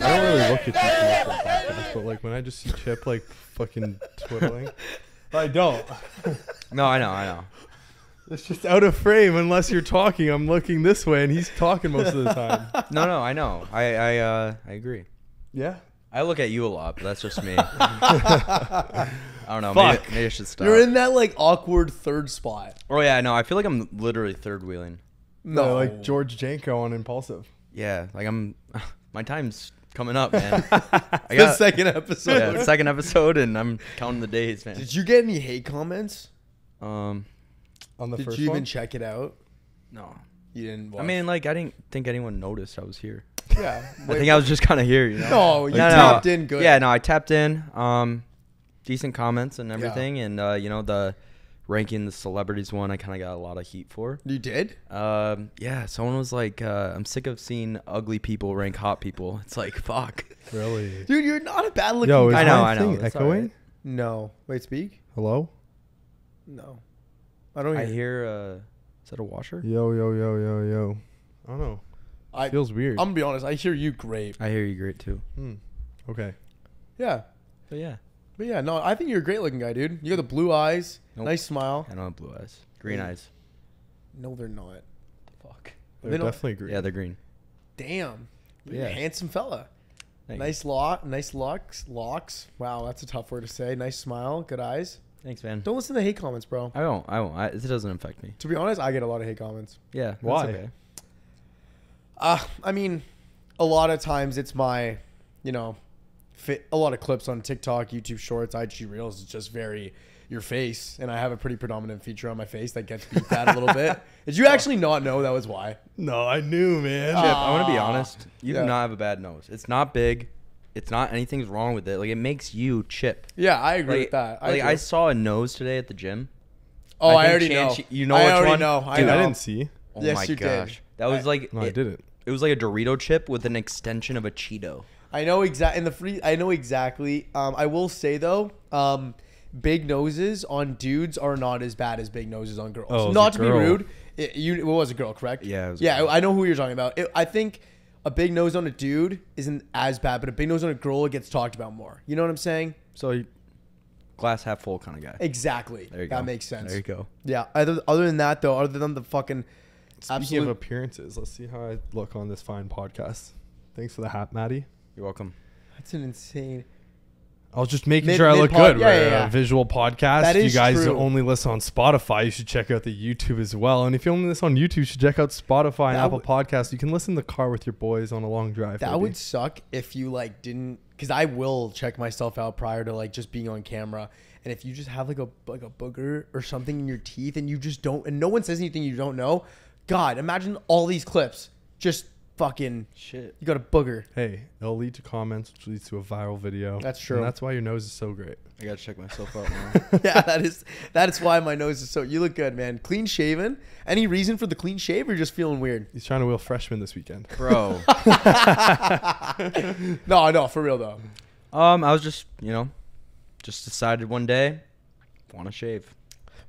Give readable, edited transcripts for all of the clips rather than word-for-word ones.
I don't really look at you too much on podcasts, but like when I just see Chip like fucking twiddling, I don't. No, I know. It's just out of frame unless you're talking. I'm looking this way and he's talking most of the time. No, I know. I agree. Yeah. I look at you a lot, but that's just me. I don't know. Maybe I should stop. You're in that like awkward third spot. Oh yeah, no. I feel like I'm literally third wheeling. No, like George Janko on Impulsive. Yeah, like my time's coming up, man. The second episode. Yeah, the second episode, and I'm counting the days, man. Did you get any hate comments? On the Did first you one? even check it out? No. You didn't watch. I mean, like, I didn't think anyone noticed I was here. Yeah. I think I was just kind of here, you know? No, you tapped in good. Yeah, no, I tapped in. Decent comments and everything, and you know, the ranking the celebrities one, I kind of got a lot of heat for. You did? Yeah, someone was like, I'm sick of seeing ugly people rank hot people. It's like, fuck. Really? Dude, you're not a bad looking Yo, is guy. I my know. thing That's echoing? alright. No. Wait, speak? Hello? No. I don't I hear. hear, is that a washer? Yo. I don't know. Feels weird. I'm gonna be honest. I hear you great. I hear you great too. Okay. Yeah. But yeah. But yeah, no, I think you're a great looking guy, dude. You got the blue eyes, Nope. nice smile. I don't have blue eyes. Green eyes. No, they're not. Fuck. They're They don't- definitely green. Yeah, they're green. Damn. You're Yeah. a handsome fella. Thank Nice locks. Wow, that's a tough word to say. Nice smile, good eyes. you. Thanks, man. Don't listen to hate comments, bro. I won't. It doesn't affect me. To be honest, I get a lot of hate comments. Yeah. That's Why? Okay. I mean, a lot of times it's my, a lot of clips on TikTok, YouTube Shorts, IG Reels is just very your face, and I have a pretty predominant feature on my face that gets beefed at a little bit. Did you actually not know that was why? No, I knew, man. Chip, I want to be honest. You Yeah. do not have a bad nose. It's not big. It's not anything's wrong with it. Like, it makes you Chip. Yeah, I agree Like, with that. I saw a nose today at the gym. I think already know. Chance, you know I which already one? know. I Dude, know. I didn't see. Oh Yes, my you did. gosh. That was like No, I didn't. It was like a Dorito chip with an extension of a Cheeto. I know exactly. I know exactly. I will say though, big noses on dudes are not as bad as big noses on girls. Oh, it was Not a to be girl. rude. It was a girl, correct? Yeah, it was a Yeah, girl. I know who you're talking about. I think a big nose on a dude isn't as bad, but a big nose on a girl gets talked about more. You know what I'm saying? So, glass half full kind of guy. Exactly. There you go. That makes sense. There you go. Yeah. Other than that though, other than the fucking Speaking absolute. of appearances, let's see how I look on this fine podcast. Thanks for the hat, Maddie. You're welcome. That's an insane. I was just making Mid- sure I look mid-pod- good. yeah, We're yeah, yeah. a visual podcast. That If you is guys true. only listen on Spotify, you should check out the YouTube as well. And if you only listen on YouTube, you should check out Spotify and That Apple Podcasts. You can listen in the car with your boys on a long drive. That maybe. would suck if you like didn't, because I will check myself out prior to like just being on camera. And if you just have like a booger or something in your teeth and you just don't, and no one says anything you don't know, God, imagine all these clips. Just fucking Shit. you got a booger. Hey, it'll lead to comments, which leads to a viral video. That's true. And that's why your nose is so great. I gotta check myself out now. Yeah, that is why my nose is so. You look good, man. Clean shaven. Any reason for the clean shave, or just feeling weird? He's trying to wheel freshman this weekend. Bro. No, for real though. I was just decided one day, want to shave.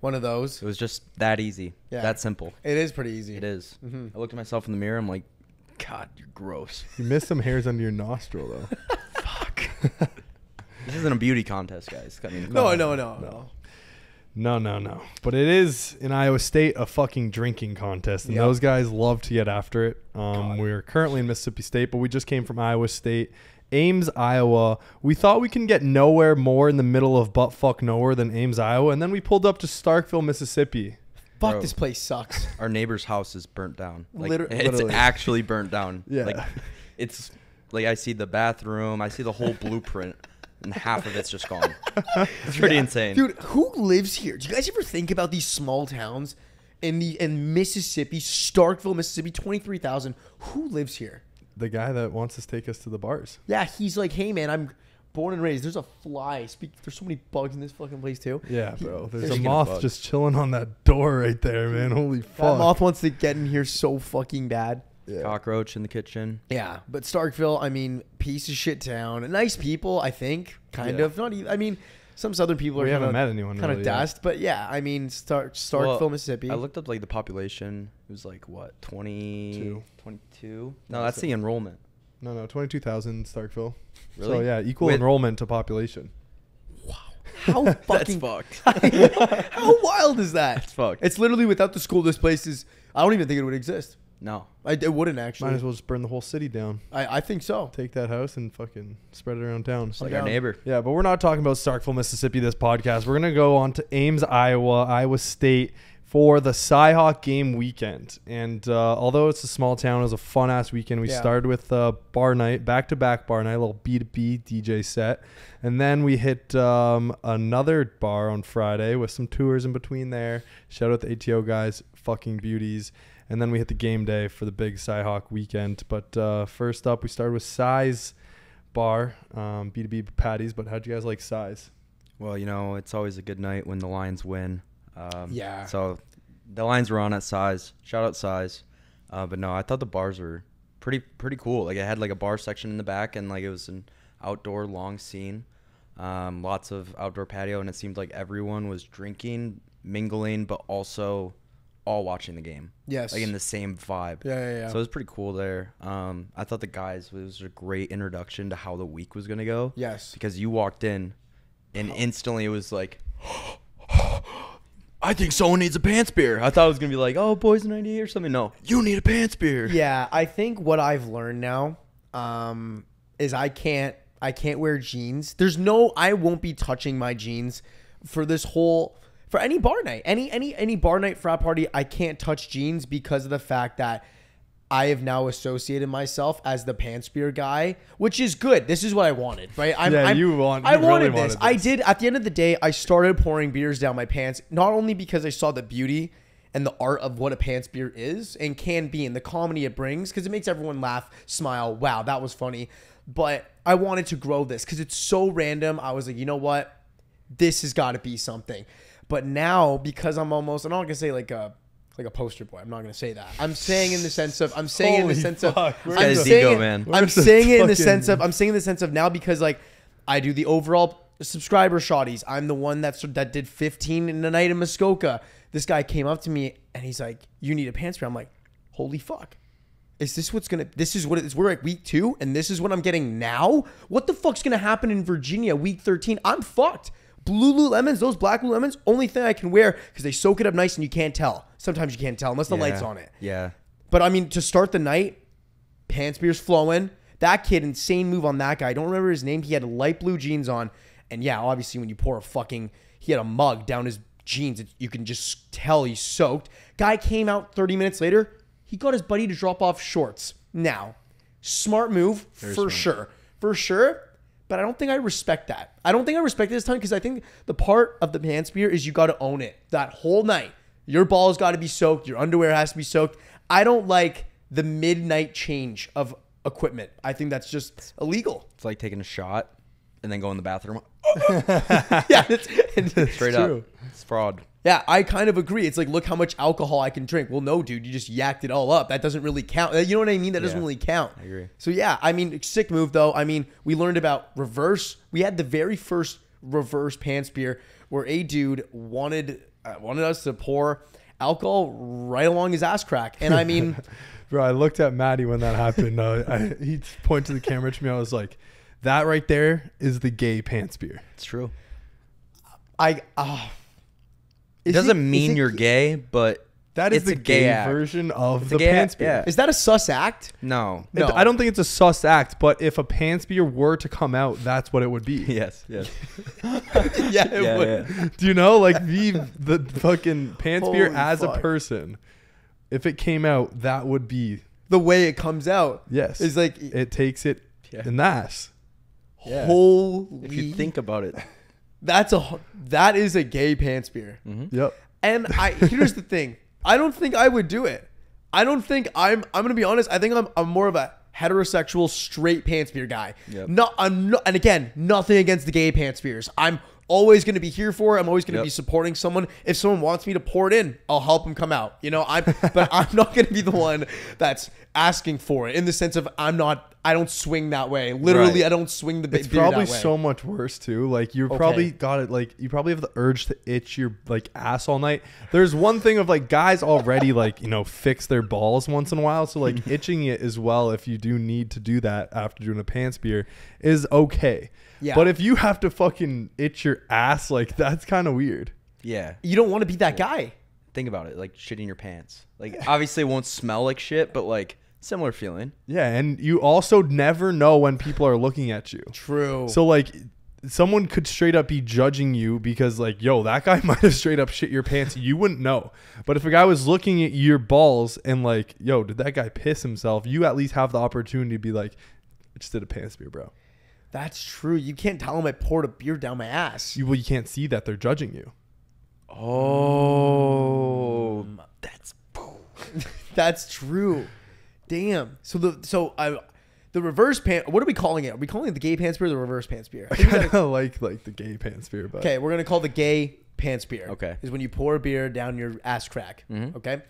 One of those. It was just that easy. Yeah. That simple. It is pretty easy. It is. Mhm. I looked at myself in the mirror. I'm like, God, you're gross. You missed some hairs under your nostril, though. Fuck. This isn't a beauty contest, guys. I mean, come No. on. No. But it is, in Iowa State, a fucking drinking contest. And Yep. those guys love to get after it. We're currently in Mississippi State, but we just came from Iowa State. Ames, Iowa. We thought we can get nowhere more in the middle of buttfuck nowhere than Ames, Iowa. And then we pulled up to Starkville, Mississippi. Fuck, Bro. this place sucks. Our neighbor's house is burnt down. Like, Literally. it's actually burnt down. Yeah. Like, it's like I see the bathroom. I see the whole blueprint. And half of it's just gone. It's pretty insane. Dude, who lives here? Do you guys ever think about these small towns in Mississippi, Starkville, Mississippi, 23,000? Who lives here? The guy that wants to take us to the bars. Yeah, he's like, hey man, I'm born and raised. There's a fly. There's so many bugs in this fucking place too. Yeah, bro. There's a Speaking of moth bugs. just chilling on that door right there, man. Holy That fuck. moth wants to get in here so fucking bad. Yeah. Cockroach in the kitchen. Yeah, but Starkville, I mean, piece of shit town. Nice people, I think, kind Yeah. of. Not even. I mean, some Southern people We are haven't kinda, met anyone kind of really yet. dust, but yeah, I mean, Starkville, Well, Mississippi. I looked up like the population. It was like what, 22. 22? No, that's the enrollment. No, 22,000 Starkville. Really? So yeah, equal With- enrollment to population. How fucking fucked. how wild is that? That's fucked. It's literally without the school. This place is. I don't even think it would exist. No. It wouldn't actually. Might as well just burn the whole city down. I think so. Take that house and fucking spread it around town. Like our neighbor. Yeah, but we're not talking about Starkville, Mississippi this podcast. We're going to go on to Ames, Iowa State for the Cyhawk game weekend. And although it's a small town, it was a fun-ass weekend. We started with bar night, back-to-back bar night, a little B2B DJ set. And then we hit another bar on Friday with some tours in between there. Shout out the ATO guys, fucking beauties. And then we hit the game day for the big Cyhawk weekend. But first up, we started with Size Bar, B2B patties. But how'd you guys like Size? Well, it's always a good night when the Lions win. Yeah. So the Lions were on at Size. Shout out Size. But no, I thought the bars were pretty cool. Like it had like a bar section in the back, and like it was an outdoor long scene. Lots of outdoor patio, and it seemed like everyone was drinking, mingling, but also all watching the game. Yes. Like in the same vibe. Yeah. So it was pretty cool there. I thought it was a great introduction to how the week was gonna go. Yes. Because you walked in, and instantly it was like, I think someone needs a pants beer. I thought it was gonna be like, oh, Boys 98 or something. No, you need a pants beer. Yeah, I think what I've learned now is I can't wear jeans. I won't be touching my jeans for any bar night. Any bar night frat party, I can't touch jeans because of the fact that I have now associated myself as the pants beer guy, which is good. This is what I wanted, right? I really wanted wanted this. I did. At the end of the day, I started pouring beers down my pants, not only because I saw the beauty and the art of what a pants beer is and can be and the comedy it brings, because it makes everyone laugh, smile. Wow, that was funny. But I wanted to grow this because it's so random. I was like, you know what? This has got to be something. But now, because I'm not going to say like a poster boy. I'm not going to say that. I'm saying in the sense of I'm saying in the sense of now, because like I do the overall subscriber shotties. I'm the one that did 15 in a night in Muskoka. This guy came up to me and he's like, "You need a pants beer." I'm like, "Holy fuck. This is what it is. We're at week 2 and this is what I'm getting now? What the fuck's going to happen in Virginia week 13? I'm fucked." Blue Lululemons, those black Lululemons, only thing I can wear because they soak it up nice and you can't tell. Sometimes you can't tell unless the light's on it. Yeah. But I mean, to start the night, pants beer's flowing. That kid, insane move on that guy. I don't remember his name. He had light blue jeans on. And yeah, obviously when you pour he had a mug down his jeans, you can just tell he's soaked. Guy came out 30 minutes later. He got his buddy to drop off shorts. Now, smart move for sure. But I don't think I respect that. I don't think I respect it this time because I think the part of the pants beer is you got to own it that whole night. Your balls got to be soaked. Your underwear has to be soaked. I don't like the midnight change of equipment. I think that's just illegal. It's like taking a shot and then go in the bathroom. Yeah, Straight up. It's fraud. Yeah, I kind of agree. It's like, look how much alcohol I can drink. Well, no, dude, you just yacked it all up. That doesn't really count. You know what I mean? That doesn't really count. I agree. So, yeah, I mean, sick move, though. I mean, we learned about reverse. We had the very first reverse pants beer where a dude wanted us to pour alcohol right along his ass crack. And, I mean... Bro, I looked at Maddie when that happened. He pointed to the camera to me. I was like, that right there is the gay pants beer. It's true. It doesn't mean you're gay, but that is the gay version of the pants beer. Yeah. Is that a sus act? No. I don't think it's a sus act, but if a pants beer were to come out, that's what it would be. Yes. Yeah, it would. Yeah. Do you know, like the fucking pants beer as fuck. a person, if it came out, that would be the way it comes out. Yes. Is like it takes it in the ass. Yeah. Holy. If you think about it. That is a gay pants beer. Mm-hmm. Yep. And here's the thing. I don't think I would do it. I don't think I'm going to be honest. I think I'm more of a heterosexual straight pants beer guy. Yep. And again, nothing against the gay pants beers. I'm always going to be here for it. I'm always going to be supporting someone. If someone wants me to pour it in, I'll help them come out. But I'm not going to be the one that's asking for it in the sense of I'm not I don't swing that way. Literally, Right. I don't swing the beard It's probably that way. so much worse too. Like you're probably got it. Like you probably have the urge to itch your like ass all night. There's one thing of like guys already like fix their balls once in a while. So like itching it as well, if you do need to do that after doing a pants beer, is okay. Yeah. But if you have to fucking itch your ass, like that's kind of weird. Yeah. You don't want to be that guy. Think about it, like shitting your pants. Like obviously it won't smell like shit, but like similar feeling. Yeah, and you also never know when people are looking at you. True. So like someone could straight up be judging you because like, yo, that guy might have straight up shit your pants. You wouldn't know. But if a guy was looking at your balls and like, yo, did that guy piss himself? You at least have the opportunity to be like, I just did a pants beer, bro. That's true. You can't tell them I poured a beer down my ass. You Mm. can't see that they're judging you. Oh, that's That's true. Damn. So the reverse pants. What are we calling it? Are we calling it the gay pants beer or the reverse pants beer? I kind of like the gay pants beer, but Okay, we're gonna call the gay pants beer. Okay. Is when you pour a beer down your ass crack. Mhm. Okay.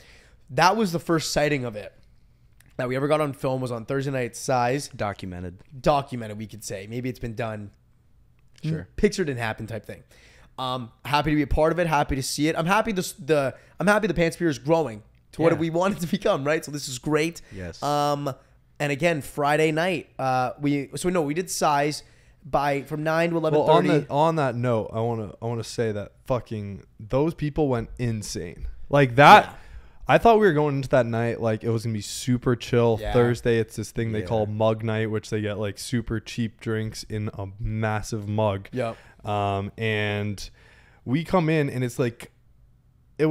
That was the first sighting of it that we ever got on film. Was on Thursday night. Size documented. documented. We could say maybe it's been done. Sure. Picture didn't happen type thing. Happy to be a part of it. Happy to see it. I'm happy the pants beer is growing to what Yeah. we want it to become. Right. So this is great. Yes. And again, Friday night, we did size from 9 to 11:30. Well, on that note, I wanna say that fucking those people went insane. Like that. Yeah. I thought we were going into that night like it was gonna be super chill. Yeah. Thursday, it's this thing they Yeah. call mug night, which they get like super cheap drinks in a massive mug. Yep. And we come in and it's like I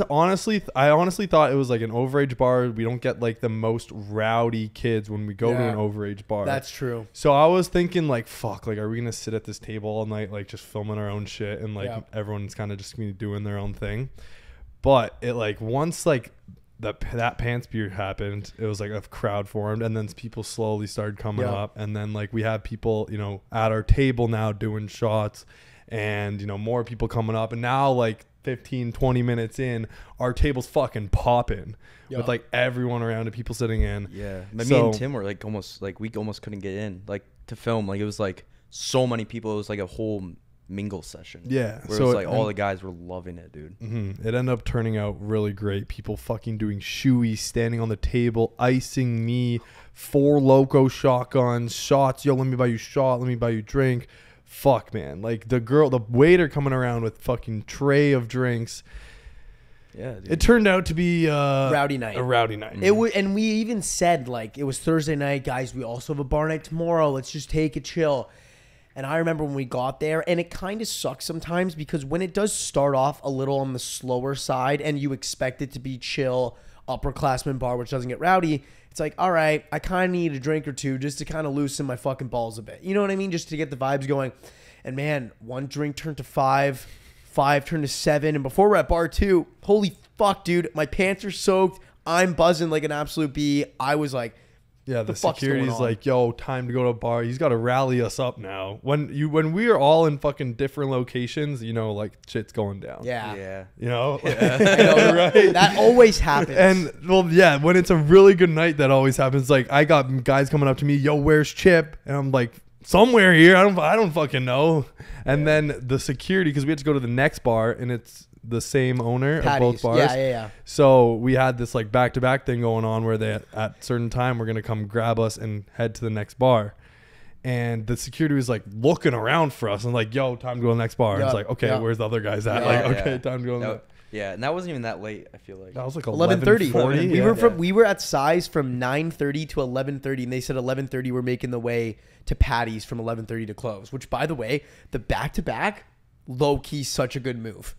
honestly thought it was like an overage bar. We don't get like the most rowdy kids when we go to Yeah. an overage bar. That's true. So I was thinking like, fuck, like, are we going to sit at this table all night, like just filming our own shit and like Yeah. everyone's kind of just going to be doing their own thing. But it like once like that pants beer happened, it was like a crowd formed and then people slowly started coming Yeah. up. And then like we have people, at our table now doing shots and, more people coming up. And now like 15, 20 minutes in, our table's fucking popping Yeah. with like everyone around it, people sitting in. Yeah. But me So- and Tim were like we almost couldn't get in like to film. Like it was like so many people. It was like a whole mingle session. Yeah. Where So it was it- like all the guys were loving it, dude. It ended up turning out really great. People fucking doing shoeies, standing on the table, icing me, 4 Loco shotguns, shots. Yo, let me buy you shot. Let me buy you drink. Fuck, man. Like the waiter coming around with fucking tray of drinks. Yeah, dude. It turned out to be Rowdy night. a rowdy night. It was, and we even said like it was Thursday night, guys. We also have a bar night tomorrow. Let's just take it chill. And I remember when we got there, and it kind of sucks sometimes because when it does start off a little on the slower side, and you expect it to be chill, upperclassman bar which doesn't get rowdy, it's like, all right, I kind of need a drink or two just to kind of loosen my fucking balls a bit. You know what I mean? Just to get the vibes going. And man, 1 drink turned to 5, 5 turned to 7, and before we're at bar 2, holy fuck, dude, my pants are soaked. I'm buzzing like an absolute bee. I was like, Yeah, the fuck's security's going on? like, yo, time to go to a bar. He's got to rally us up now. When we are all in fucking different locations, like shit's going down. yeah. Yeah. You know? I know, Right? That always happens. And well, yeah, when it's a really good night, that always happens. Like I got guys coming up to me, yo, where's Chip? And I'm like, somewhere here. I don't fucking know. And then the security, because we had to go to the next bar, and it's the same owner of both Patties. bars. Yeah. So we had this like back-to-back thing going on where they at certain time were gonna come grab us and head to the next bar. And the security was like looking around for us and like, yo, time to go to the next bar. And Yeah, it's like, okay, yeah. where's the other guys at? Yeah, Like, yeah. okay, time to go. No, yeah, and that wasn't even that late, I feel like. That was like 11:30. 11:40. We were at size from 9:30 to 11:30, and they said 11:30 we're making the way to Patty's from 11:30 to close. Which, by the way, the back-to-back, low-key, such a good move.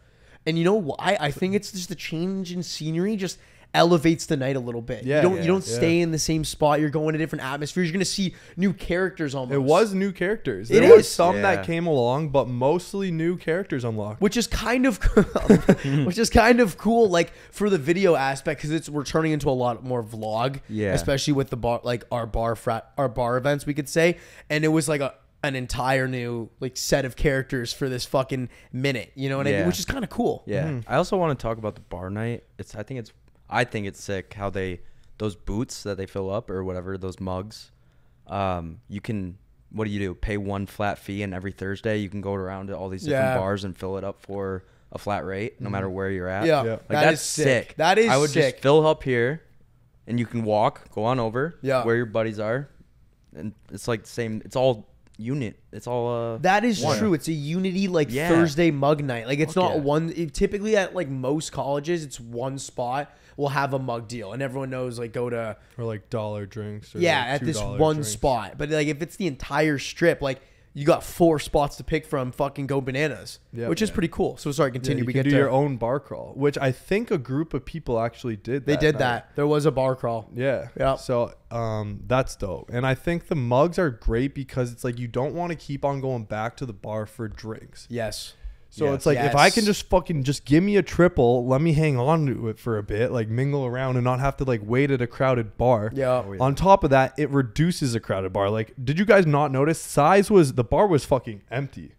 And you know why? I think it's just the change in scenery just elevates the night a little bit. Yeah, you don't yeah. stay in the same spot. You're going to different atmospheres. You're going to see new characters almost. It was new characters. It There was is. some Yeah. that came along, but mostly new characters unlocked. which is kind of cool, like for the video aspect, because we're turning into a lot more vlog, Yeah. especially with the bar, like our bar events, we could say, and it was like an entire new like set of characters for this fucking minute, you know what I mean? Yeah. Which is kind of cool. Yeah. I also want to talk about the bar night. I think it's sick how those boots that they fill up or whatever, those mugs, you can, what do? Pay one flat fee, and every Thursday you can go around to all these different bars and fill it up for a flat rate, no matter where you're at. Yeah. Like That that's is sick. That is I would sick. just fill up here, and you can walk, go on over where your buddies are, and it's like the same. It's all unit. It's all that is true. It's a unity Thursday mug night. Like it's not one. Typically at like most colleges, it's one spot will have a mug deal, and everyone knows like go to or like dollar drinks. Or at this one drinks. spot. But like if it's the entire strip, like you got 4 spots to pick from. Fucking go bananas, which is pretty cool. So sorry, continue. You We can get do to your own bar crawl, which I think a group of people actually did. They did night. that. There was a bar crawl. Yeah. Yeah. So that's dope. And I think the mugs are great because it's like you don't want to keep on going back to the bar for drinks. Yes. So it's like if I can just give me a triple, let me hang on to it for a bit, like mingle around and not have to like wait at a crowded bar. Yeah. On top of that, it reduces a crowded bar. Like, did you guys not notice the bar was fucking empty?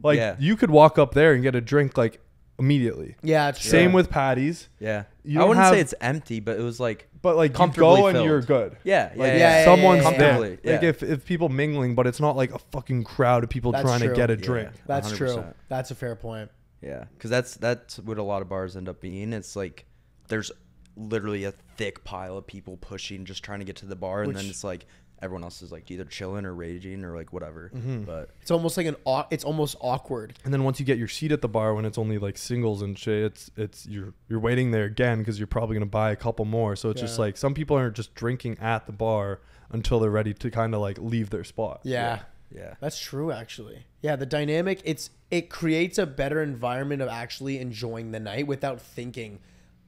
Like you could walk up there and get a drink like immediately. Yeah, it's true. Same with Patty's. Yeah. You I wouldn't have- say it's empty, but it was like, But like you comfortably go and filled. you're good. Yeah, Like yeah, someone's yeah, yeah, there. comfortably, Like yeah. if people mingling, but it's not like a fucking crowd of people That's trying true. to get a Yeah. drink. That's true. 100%. That's a fair point. yeah, because that's what a lot of bars end up being. It's like there's literally a thick pile of people pushing, just trying to get to the bar, and then it's like everyone else is like either chilling or raging or like whatever. But It's almost like it's almost awkward. And then once you get your seat at the bar, when it's only like singles and shit, it's you're waiting there again because you're probably gonna buy a couple more. So it's just like some people aren't just drinking at the bar until they're ready to kind of like leave their spot. Yeah. yeah, That's true, actually. Yeah, the dynamic, it creates a better environment of actually enjoying the night without thinking,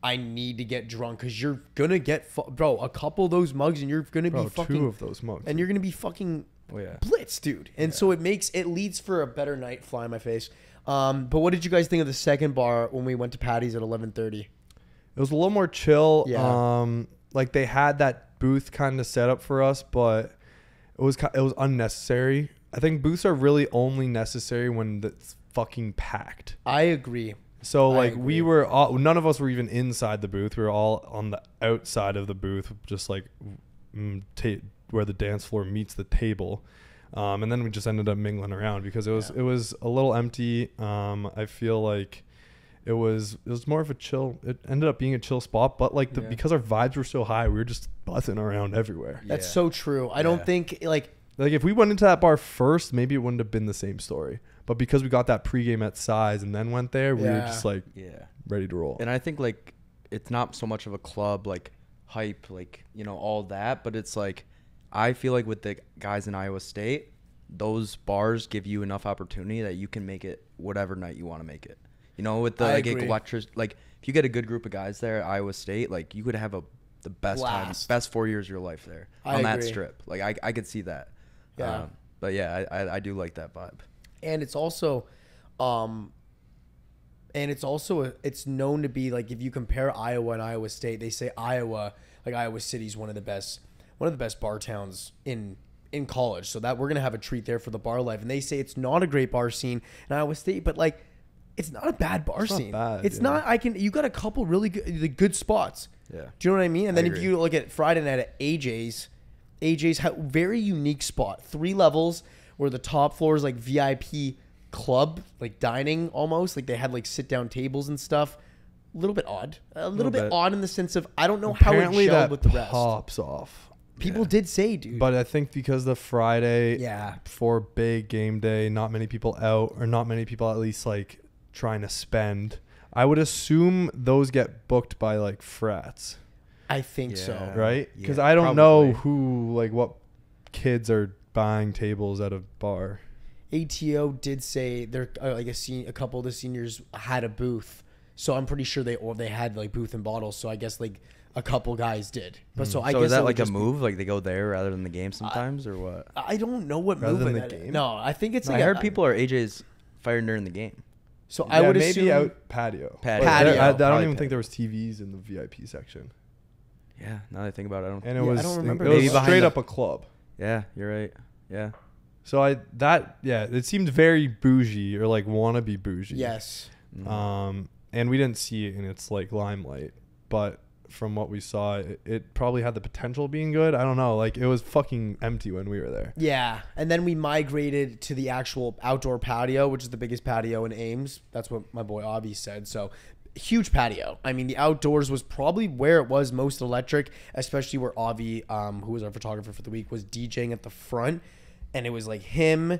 I need to get drunk, because you're going to get, bro, a couple of those mugs and you're going to be fucking, 2 of those mugs. and you're going to be fucking yeah. blitz, dude. And so it leads for a better night. Fly in my face. But what did you guys think of the second bar when we went to Patty's at 11:30? It was a little more chill. Yeah. Like they had that booth kind of set up for us, but it was unnecessary. I think booths are really only necessary when it's fucking packed. I agree. So like agree. we were all, none of us were even inside the booth. We were all on the outside of the booth, just like where the dance floor meets the table. And then we just ended up mingling around because it was a little empty. I feel like it was more of a chill. It ended up being a chill spot, but like because our vibes were so high, we were just buzzing around everywhere. That's so true. I don't think like if we went into that bar first, maybe it wouldn't have been the same story. But because we got that pregame at Size and then went there, we were just like ready to roll. And I think like it's not so much of a club like hype, like, you know, all that, but it's like I feel like with the guys in Iowa State, those bars give you enough opportunity that you can make it whatever night you want to make it. You know, with the like if you get a good group of guys there at Iowa State, like you could have the best time, best 4 years of your life there on that strip. Like I could see that. Yeah. But yeah, I do like that vibe. And it's also, it's known to be like, if you compare Iowa and Iowa State, they say Iowa City is one of the best bar towns in college. So that we're going to have a treat there for the bar life. And they say it's not a great bar scene in Iowa State, but like, it's not a bad bar scene. It's not, you got a couple really good spots. Yeah. Do you know what I mean? And then if agree. you look at Friday night at AJ's very unique spot, 3 levels, where the top floor is like VIP club, like dining almost. Like they had like sit down tables and stuff. A little bit odd. A little bit odd in the sense of I don't know Apparently how it gelled that with the rest. pops off. People did say, dude. But I think because the Friday Yeah. before big game day, not many people out, or not many people at least like trying to spend. I would assume those get booked by like frats, I think so. right? Because Yeah, I don't probably. know who, like what kids are buying tables at a bar. ATO did say they're like a couple of the seniors had a booth, so I'm pretty sure they had like booth and bottles. So I guess like a couple guys did. But so I guess is that it would like a just be- move? Like they go there rather than the game sometimes, or what? I don't know what Rather move than it the is. game? No, I think it's I like heard people are AJ's fired during the game. So I would maybe assume out patio. Patio. But there- I don't Probably even think patio. there was TVs in the VIP section, Yeah, now that I think about it, I don't. and it Yeah, I was don't remember it that. was Maybe behind straight the- up a club. Yeah, you're right. Yeah. So it seemed very bougie, or like wannabe bougie. yes. And we didn't see it in its like limelight, but from what we saw. It probably had the potential of being good. I don't know. Like, it was fucking empty when we were there. Yeah. And then we migrated to the actual outdoor patio, which is the biggest patio in Ames. That's what my boy Avi said. So huge patio. I mean, the outdoors was probably where it was most electric, especially where Avi, who was our photographer for the week, was DJing at the front. And it was like him,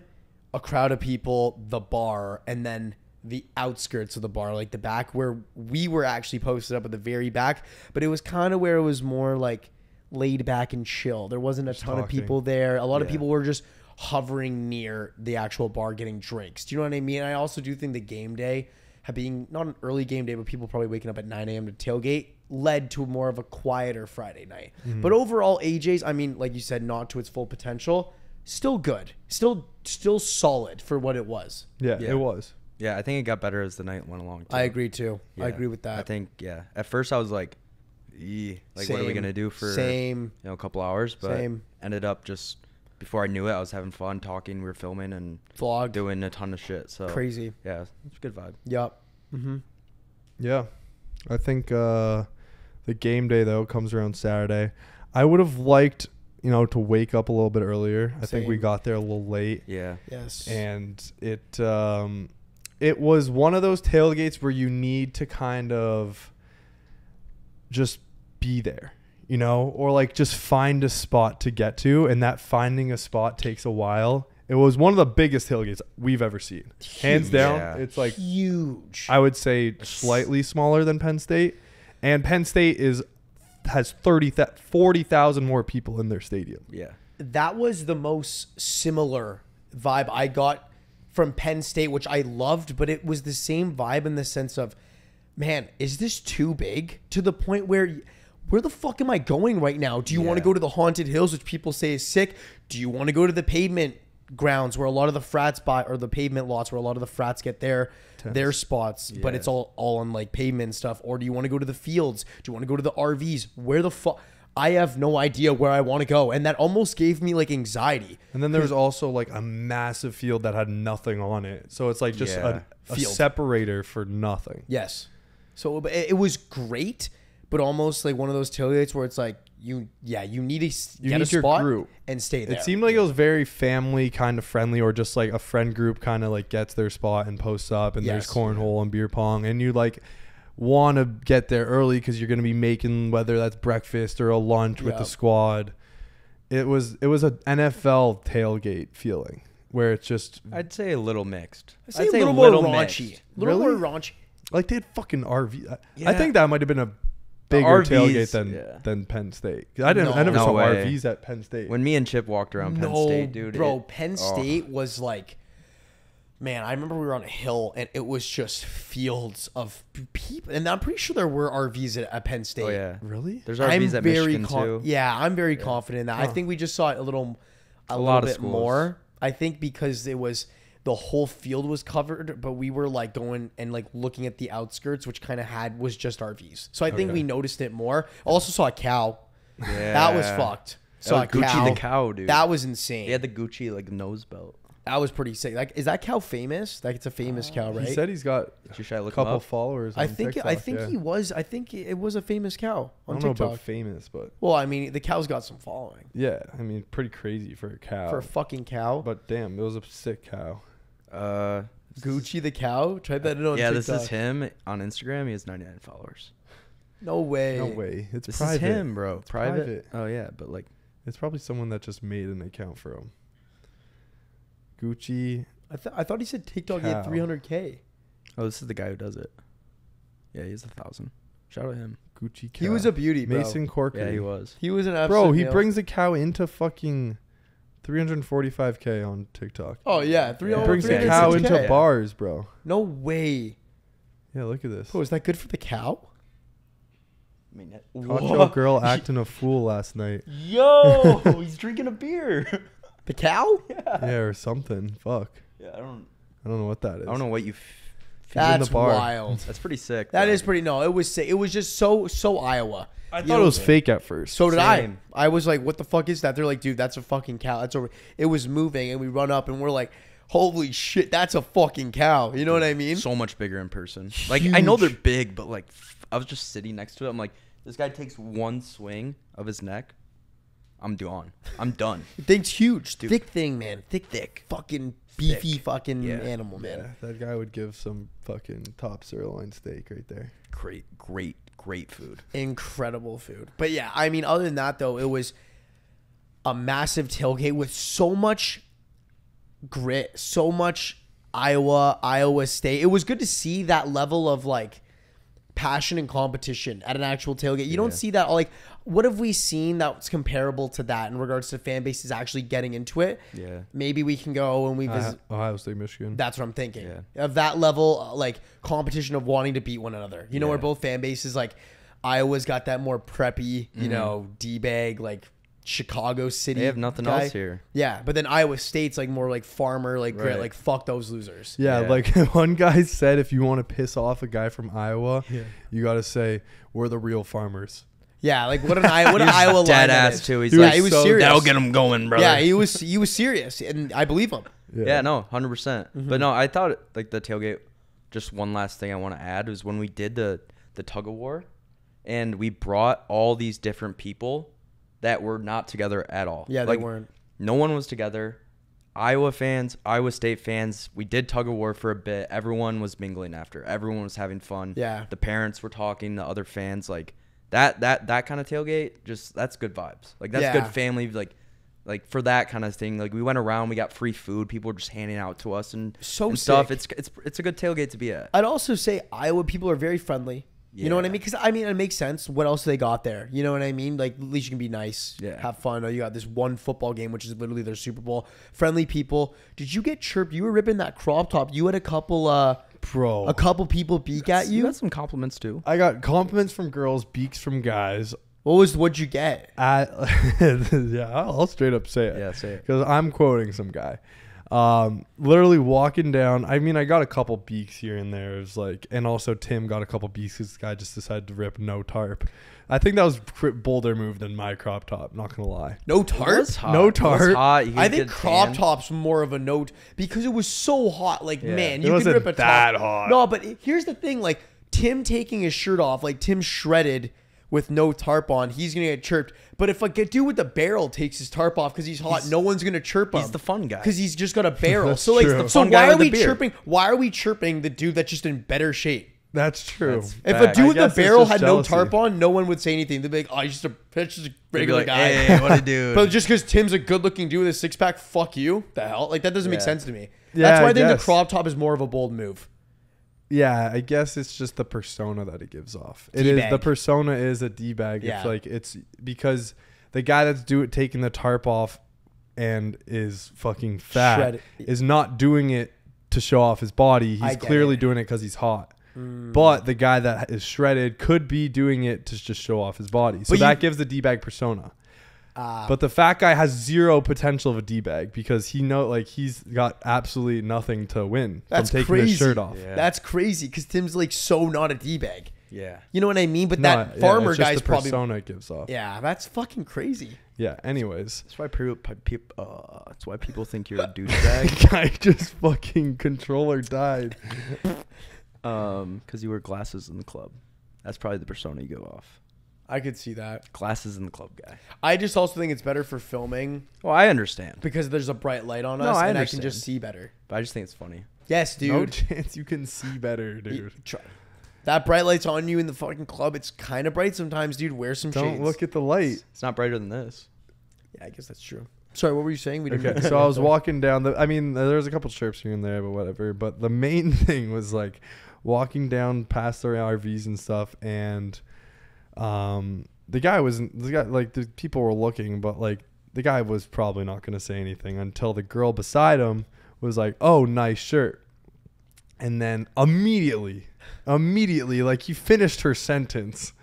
a crowd of people, the bar, and then the outskirts of the bar, like the back where we were actually posted up at the very back. But it was kind of where it was more like laid back and chill. There wasn't a ton of people there. A lot of people were just hovering near the actual bar getting drinks. Do you know what I mean? I also do think the game day, being not an early game day, but people probably waking up at 9 a.m. to tailgate, led to more of a quieter Friday night. But overall, AJ's, I mean, like you said, not to its full potential. Still good. Still solid for what it was. Yeah, it was. Yeah, I think it got better as the night went along, too. I agree, too. Yeah, I agree with that. I think, at first I was like, like, what are we going to do for a couple hours? But ended up just, before I knew it, I was having fun talking. We were filming and vlogged, doing a ton of shit. So crazy. Yeah, it's a good vibe. Yep. Yeah. I think the game day, though, comes around Saturday. I would have liked, to wake up a little bit earlier. I think we got there a little late. Yeah. Yes. And it was one of those tailgates where you need to kind of just be there, or like just find a spot to get to. And that finding a spot takes a while. It was one of the biggest tailgates we've ever seen. Hands down. Yeah. It's like huge. I would say slightly smaller than Penn State. And Penn State has 40,000 more people in their stadium. Yeah. That was the most similar vibe I got from Penn State, which I loved, but it was the same vibe in the sense of, man, is this too big? To the point where the fuck am I going right now? Do you want to go to the Haunted Hills, which people say is sick? Do you want to go to the pavement grounds where a lot of the frats buy, or the pavement lots where a lot of the frats get their spots, but it's all on like pavement and stuff? Or do you want to go to the fields? Do you want to go to the RVs? Where the fuck? I have no idea where I want to go. And that almost gave me like anxiety. And then there's also like a massive field that had nothing on it. So it's like just a separator for nothing. Yes. So it was great, but almost like one of those tailgates where it's like, you need to get a spot group and stay there. It seemed like it was very family kind of friendly, or just like a friend group kind of like gets their spot and posts up, and there's cornhole and beer pong, and you like want to get there early because you're going to be making, whether that's breakfast or a lunch with the squad. It was an NFL tailgate feeling where it's just, I'd say a little mixed. I'd say a little more raunchy. A little more raunchy. Like they had fucking RV. I think that might have been a bigger tailgate than Penn State. I never saw RVs at Penn State. When me and Chip walked around Penn State, dude. Penn State was like, man, I remember we were on a hill and it was just fields of people. And I'm pretty sure there were RVs at Penn State. Oh, yeah. Really? There's RVs at Michigan, too. Yeah, I'm very confident in that. I think we just saw it a little bit more. I think because it was, the whole field was covered, but we were like going and like looking at the outskirts, which kind of was just RVs. So I think we noticed it more. Also saw a cow. Yeah. That was fucked. Saw a Gucci cow. the cow, dude. That was insane. He had the Gucci like nose belt. That was pretty sick. Like, is that cow famous? Like, it's a famous cow, right? He said he's got a couple followers on TikTok. I think he was. I think it was a famous cow on TikTok. I don't know about famous, but well, I mean, the cow's got some following. Yeah, I mean, pretty crazy for a cow. For a fucking cow. But damn, it was a sick cow. Gucci the cow. Try that in on TikTok. Yeah, this is him on Instagram. He has 99 followers. No way. No way. It's this private. Is him, bro. It's private. Oh yeah, but like, it's probably someone that just made an account for him. Gucci. I thought he said TikTok had 300K. Oh, this is the guy who does it. Yeah, he's 1,000. Shout out him. Gucci cow. He was a beauty, bro. Mason Corker. Yeah, he was. He was an absolute bro. He brings a cow into fucking 345K on TikTok. Oh yeah, he brings a cow into bars, bro. No way. Yeah, look at this. Oh, is that good for the cow? I mean, caught your girl acting a fool last night. Yo, he's drinking a beer. The cow? Yeah, or something. Fuck. Yeah, I don't know what that is. I don't know what you. That's wild. That's pretty sick. That is pretty. No, it was sick. It was just so Iowa. I thought it was fake at first. So did I. I was like, "What the fuck is that?" They're like, "Dude, that's a fucking cow." That's over. It was moving, and we run up, and we're like, "Holy shit, that's a fucking cow!" You know what I mean? So much bigger in person. Like, I know they're big, but like, I was just sitting next to it. I'm like, This guy takes one swing of his neck. I'm done. The thing's huge. Dude. Thick thing, man. Thick. Fucking beefy fucking animal, man. Yeah, that guy would give some fucking top sirloin steak right there. Great food. Incredible food. But yeah, I mean, other than that, though, it was a massive tailgate with so much grit, so much Iowa State. It was good to see that level of like passion and competition at an actual tailgate. You don't see that. Like, what have we seen that's comparable to that in regards to fan bases actually getting into it? Yeah. Maybe we can go when we visit Ohio State, Michigan. That's what I'm thinking. Yeah. Of that level, like competition of wanting to beat one another. You know, where both fan bases, like Iowa's got that more preppy, you know, D-bag, like Chicago City. They have nothing guy. else here. Yeah, but then Iowa State's like more like farmer, like grit, like fuck those losers. Yeah, Yeah. like one guy said, if you want to piss off a guy from Iowa, you got to say, we're the real farmers. Yeah, like what an Iowa line Dead that ass is. too. He's Yeah, like, he was serious. that'll get him going, brother. Yeah, he was serious, and I believe him. Yeah, no, 100%. But no, I thought like the tailgate. Just one last thing I want to add was when we did the tug of war, and we brought all these different people that were not together at all. Yeah, like, they weren't. No one was together. Iowa fans, Iowa State fans. We did tug of war for a bit. Everyone was mingling after. Everyone was having fun. Yeah. The parents were talking. The other fans, like that kind of tailgate. Just that's good vibes. Like that's good family. Like for that kind of thing. Like we went around. We got free food. People were just handing out to us and stuff. Sick. It's a good tailgate to be at. I'd also say Iowa people are very friendly. You know what I mean? Because I mean, it makes sense. What else they got there? You know what I mean? Like, at least you can be nice, have fun. Oh, you got this one football game, which is literally their Super Bowl. Friendly people. Did you get chirped? You were ripping that crop top. You had a couple, Bro. people beak at you. You got some compliments too. I got compliments from girls, beaks from guys. What'd you get? Yeah, I'll straight up say it. Yeah, say it. Because I'm quoting some guy. Literally walking down. I mean, I got a couple beaks here and there. It was like, and also Tim got a couple beaks because this guy just decided to rip no tarp. I think that was bolder move than my crop top. Not gonna lie. No tarp? No tarp. I think crop top's more of a note because it was so hot. Like, man, you can rip a that top. hot. No, but here's the thing. Like, Tim taking his shirt off, like Tim shredded with no tarp on, he's gonna get chirped. But if a dude with the barrel takes his tarp off because he's hot, no one's gonna chirp him. He's the fun guy because he's just got a barrel. That's so like, true. so Fun guy why are with we the beer. chirping? Why are we chirping the dude that's just in better shape? That's true. If a dude with guess the it's barrel just had jealousy. no tarp on, no one would say anything. They'd be like, "Oh, he's just a regular like, guy." hey, what a dude. But just because Tim's a good-looking dude with a six-pack, fuck you. The hell, like that doesn't make Yeah. sense to me. Yeah, That's why I think the guess. crop top is more of a bold move. Yeah, I guess it's just the persona that it gives off. It is D-bag. the persona is a D-bag. Yeah. It's like it's because the guy that's taking the tarp off and is fucking fat Shredded. is not doing it to show off his body. I He's get clearly it. doing it because he's hot. But the guy that is shredded could be doing it to just show off his body. So But that you- gives the D-bag persona. But the fat guy has zero potential of a D-bag because he's got absolutely nothing to win That's from taking crazy. his shirt off. Yeah. That's crazy because Tim's like so not a d-bag. Yeah. You know what I mean? But No, that yeah, farmer it's just guy's the probably persona it gives off. yeah. That's fucking crazy. Yeah. Anyways, That's why that's why people think you're a douchebag. guy just fucking controller died. Because you wear glasses in the club. That's probably the persona you go off. I could see that. Glasses in the club guy. I just also think it's better for filming Well, I understand, because there's a bright light on No, us I and I understand. can just see better. but I just think it's funny. Yes, dude. No chance you can see better, dude. That bright light's on you in the fucking club. It's kind of bright sometimes, dude. Wear some shades. Don't look at the light. It's not brighter than this. Yeah, I guess that's true. Sorry, what were you saying? We Okay, so I was walking down I mean, there was a couple chirps here and there, but whatever. But the main thing was like walking down past their RVs and stuff, and the people were looking, but like the guy was probably not gonna say anything until the girl beside him was like, "Oh, nice shirt," and then immediately, like he finished her sentence.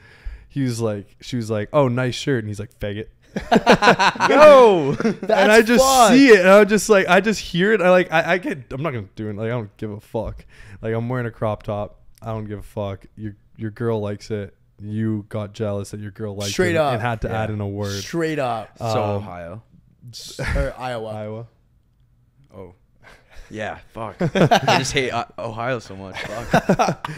She was like, "Oh, nice shirt," and he's like, "Faggot." Yo, That's and I just fun. see it, and I just hear it. I'm not gonna do it. Like I don't give a fuck. Like I'm wearing a crop top. I don't give a fuck. Your girl likes it. You got jealous that your girl liked Straight it up. and had to add in a word. Straight up. so Ohio. Or Iowa. Iowa. Oh, Yeah, fuck. I just hate Ohio so much. Fuck.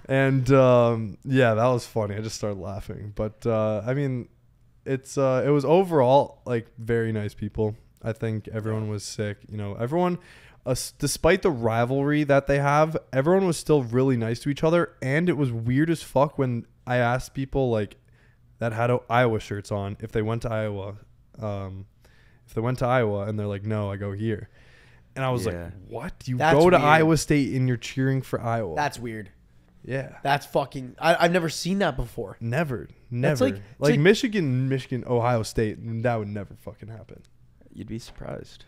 And yeah, that was funny. I just started laughing. But I mean, it was overall like very nice people. I think everyone was sick. You know, everyone, despite the rivalry that they have, everyone was still really nice to each other. And it was weird as fuck when I asked people like that had Iowa shirts on if they went to Iowa. If they went to Iowa, and they're like, no, I go here. And I was like, what? You That's go to weird. Iowa State and you're cheering for Iowa. That's weird. Yeah. That's fucking. I've never seen that before. Never. like Michigan, Ohio State, that would never fucking happen. You'd be surprised.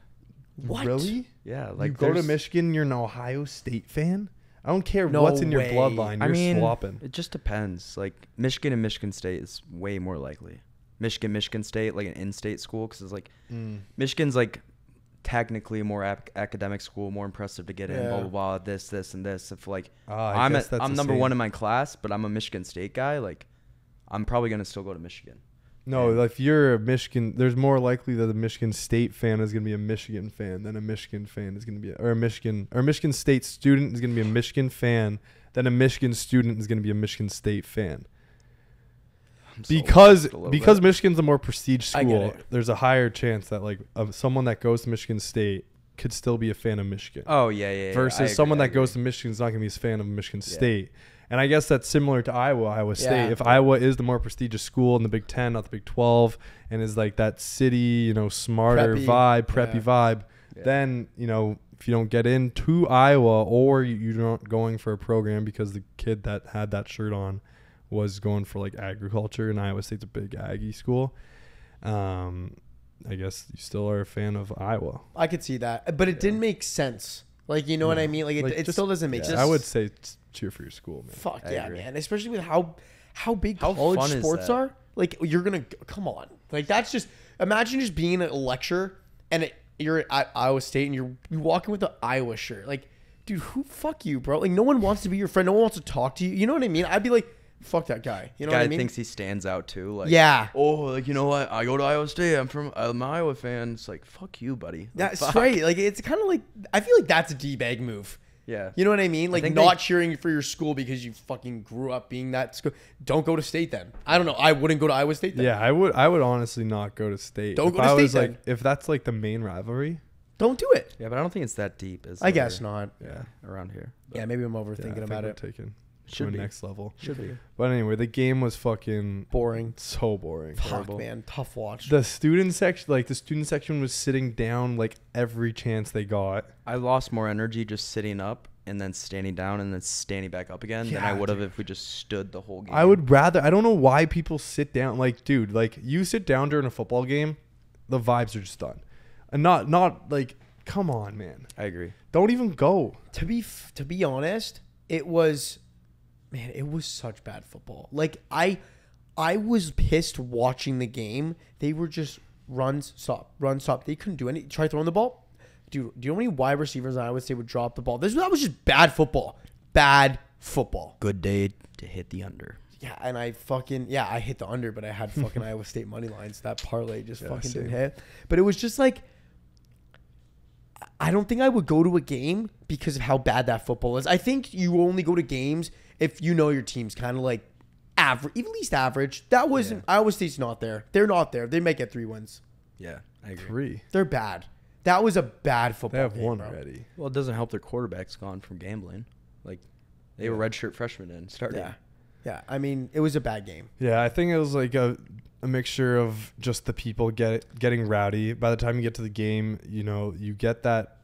What? Really? Yeah, like you go to there's- Michigan, you're an Ohio State fan? I don't care No what's in your way. bloodline. You're I mean, swapping. it just depends. Like Michigan and Michigan State is way more likely. Michigan State, like an in-state school, because it's like Michigan's like technically a more academic school, more impressive to get in. Blah blah blah. This and this. If like I'm number one in my class, but I'm a Michigan State guy, like I'm probably gonna still go to Michigan. No, if you're a Michigan, there's more likely that a Michigan State fan is going to be a Michigan fan than a Michigan fan is going to be, or a Michigan State student is going to be a Michigan fan than a Michigan student is going to be a Michigan State fan. Because Michigan's a more prestige school, there's a higher chance that like someone that goes to Michigan State could still be a fan of Michigan. Oh yeah. Versus someone that goes to Michigan is not going to be a fan of Michigan State. And I guess that's similar to Iowa State. Yeah. If Iowa is the more prestigious school in the Big 10, not the Big 12, and is like that city, smarter preppy vibe, then, if you don't get into Iowa or you're not going for a program because the kid that had that shirt on was going for like agriculture, and Iowa State's a big Aggie school, I guess you still are a fan of Iowa. I could see that, but it didn't make sense. Like, you know what I mean? Like, it still doesn't make sense. I would say cheer for your school, man. Fuck I yeah, agree. man. Especially with how big How college fun is sports that? are. Like, you're going to, come on. Like, that's just, imagine just being at a lecture and you're at Iowa State and you're walking with an Iowa shirt. Like, dude, fuck you, bro. Like, no one wants to be your friend. No one wants to talk to you. You know what I mean? I'd be like, fuck that guy. You know what I mean? Thinks he stands out too. Like, yeah. Oh, like, you know what? I go to Iowa State. I'm an Iowa fan. It's like, fuck you, buddy. Like, That's fuck. right. Like, it's kind of like, I feel like that's a D-bag move. Yeah. You know what I mean? Like, think not cheering for your school because you fucking grew up being that school. Don't go to state then. I don't know. I wouldn't go to Iowa State then. Yeah, I would honestly not go to state. Don't if go to I state was then. if that's like the main rivalry. Don't do it. Yeah, but I don't think it's that deep. I guess not. Yeah. Around here. Yeah, maybe I'm overthinking about it. Taking Should to be. a next level. Should be. But anyway, the game was fucking Boring. so boring. Fuck, man. Tough watch. The student section was sitting down like every chance they got. I lost more energy just sitting up and then standing down and then standing back up again than I would have if we just stood the whole game. I would rather. I don't know why people sit down. Like, dude, like you sit down during a football game, the vibes are just done, and not like, come on, man. I agree. Don't even go. To be honest, it was such bad football. Like, I was pissed watching the game. They were just run, stop. They couldn't do any. Try throwing the ball. Dude, do you know how many wide receivers I would say would drop the ball? That was just bad football. Bad football. Good day to hit the under. Yeah, and I hit the under, but I had fucking Iowa State money lines. That parlay just fucking didn't hit. But it was just like, I don't think I would go to a game because of how bad that football is. I think you only go to games if you know your team's kind of like average, at least average. That wasn't Iowa State's not there. They're not there. They might get 3 wins. Yeah, I agree. 3. They're bad. That was a bad football. They have game, one bro. already. Well, it doesn't help their quarterback's gone from gambling. Like, they were redshirt freshmen in starting. Yeah. I mean, it was a bad game. Yeah, I think it was like a mixture of just the people getting rowdy. By the time you get to the game, you get that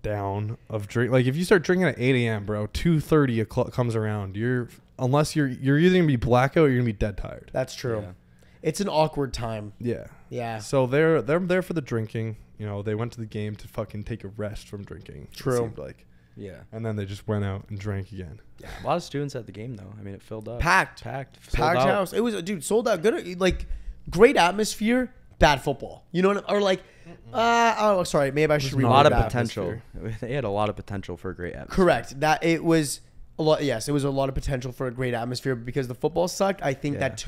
down of drink. Like if you start drinking at 8 a.m., bro, 2:30 comes around. Unless you're either gonna be blackout or you're gonna be dead tired. That's true. Yeah. It's an awkward time. Yeah. Yeah. So they're there for the drinking. They went to the game to fucking take a rest from drinking. True. It seemed like. Yeah. And then they just went out and drank again. Yeah. A lot of students at the game, though. I mean, it filled up. Packed sold out. house. It was sold out. Good, like great atmosphere. Bad football. You know, or like, oh, sorry. Maybe I should A reword lot of that. potential. They had a lot of potential for a great atmosphere. Correct. That it was a lot. Yes, it was a lot of potential for a great atmosphere, but because the football sucked. I think that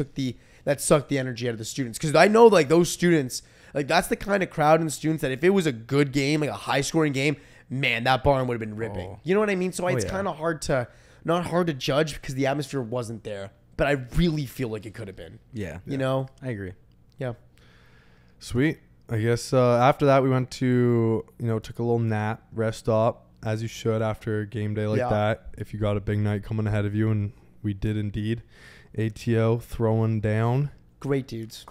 sucked the energy out of the students. Because I know like those students, like that's the kind of crowd and students that if it was a good game, like a high scoring game, man, that barn would have been ripping. Oh. You know what I mean? So it's yeah. kind of not hard to judge because the atmosphere wasn't there. But I really feel like it could have been. Yeah. You know? I agree. Yeah. Sweet. I guess after that we went to, took a little nap, rest up, as you should after a game day like that. If you got a big night coming ahead of you, and we did indeed. ATO throwing down. Great dudes.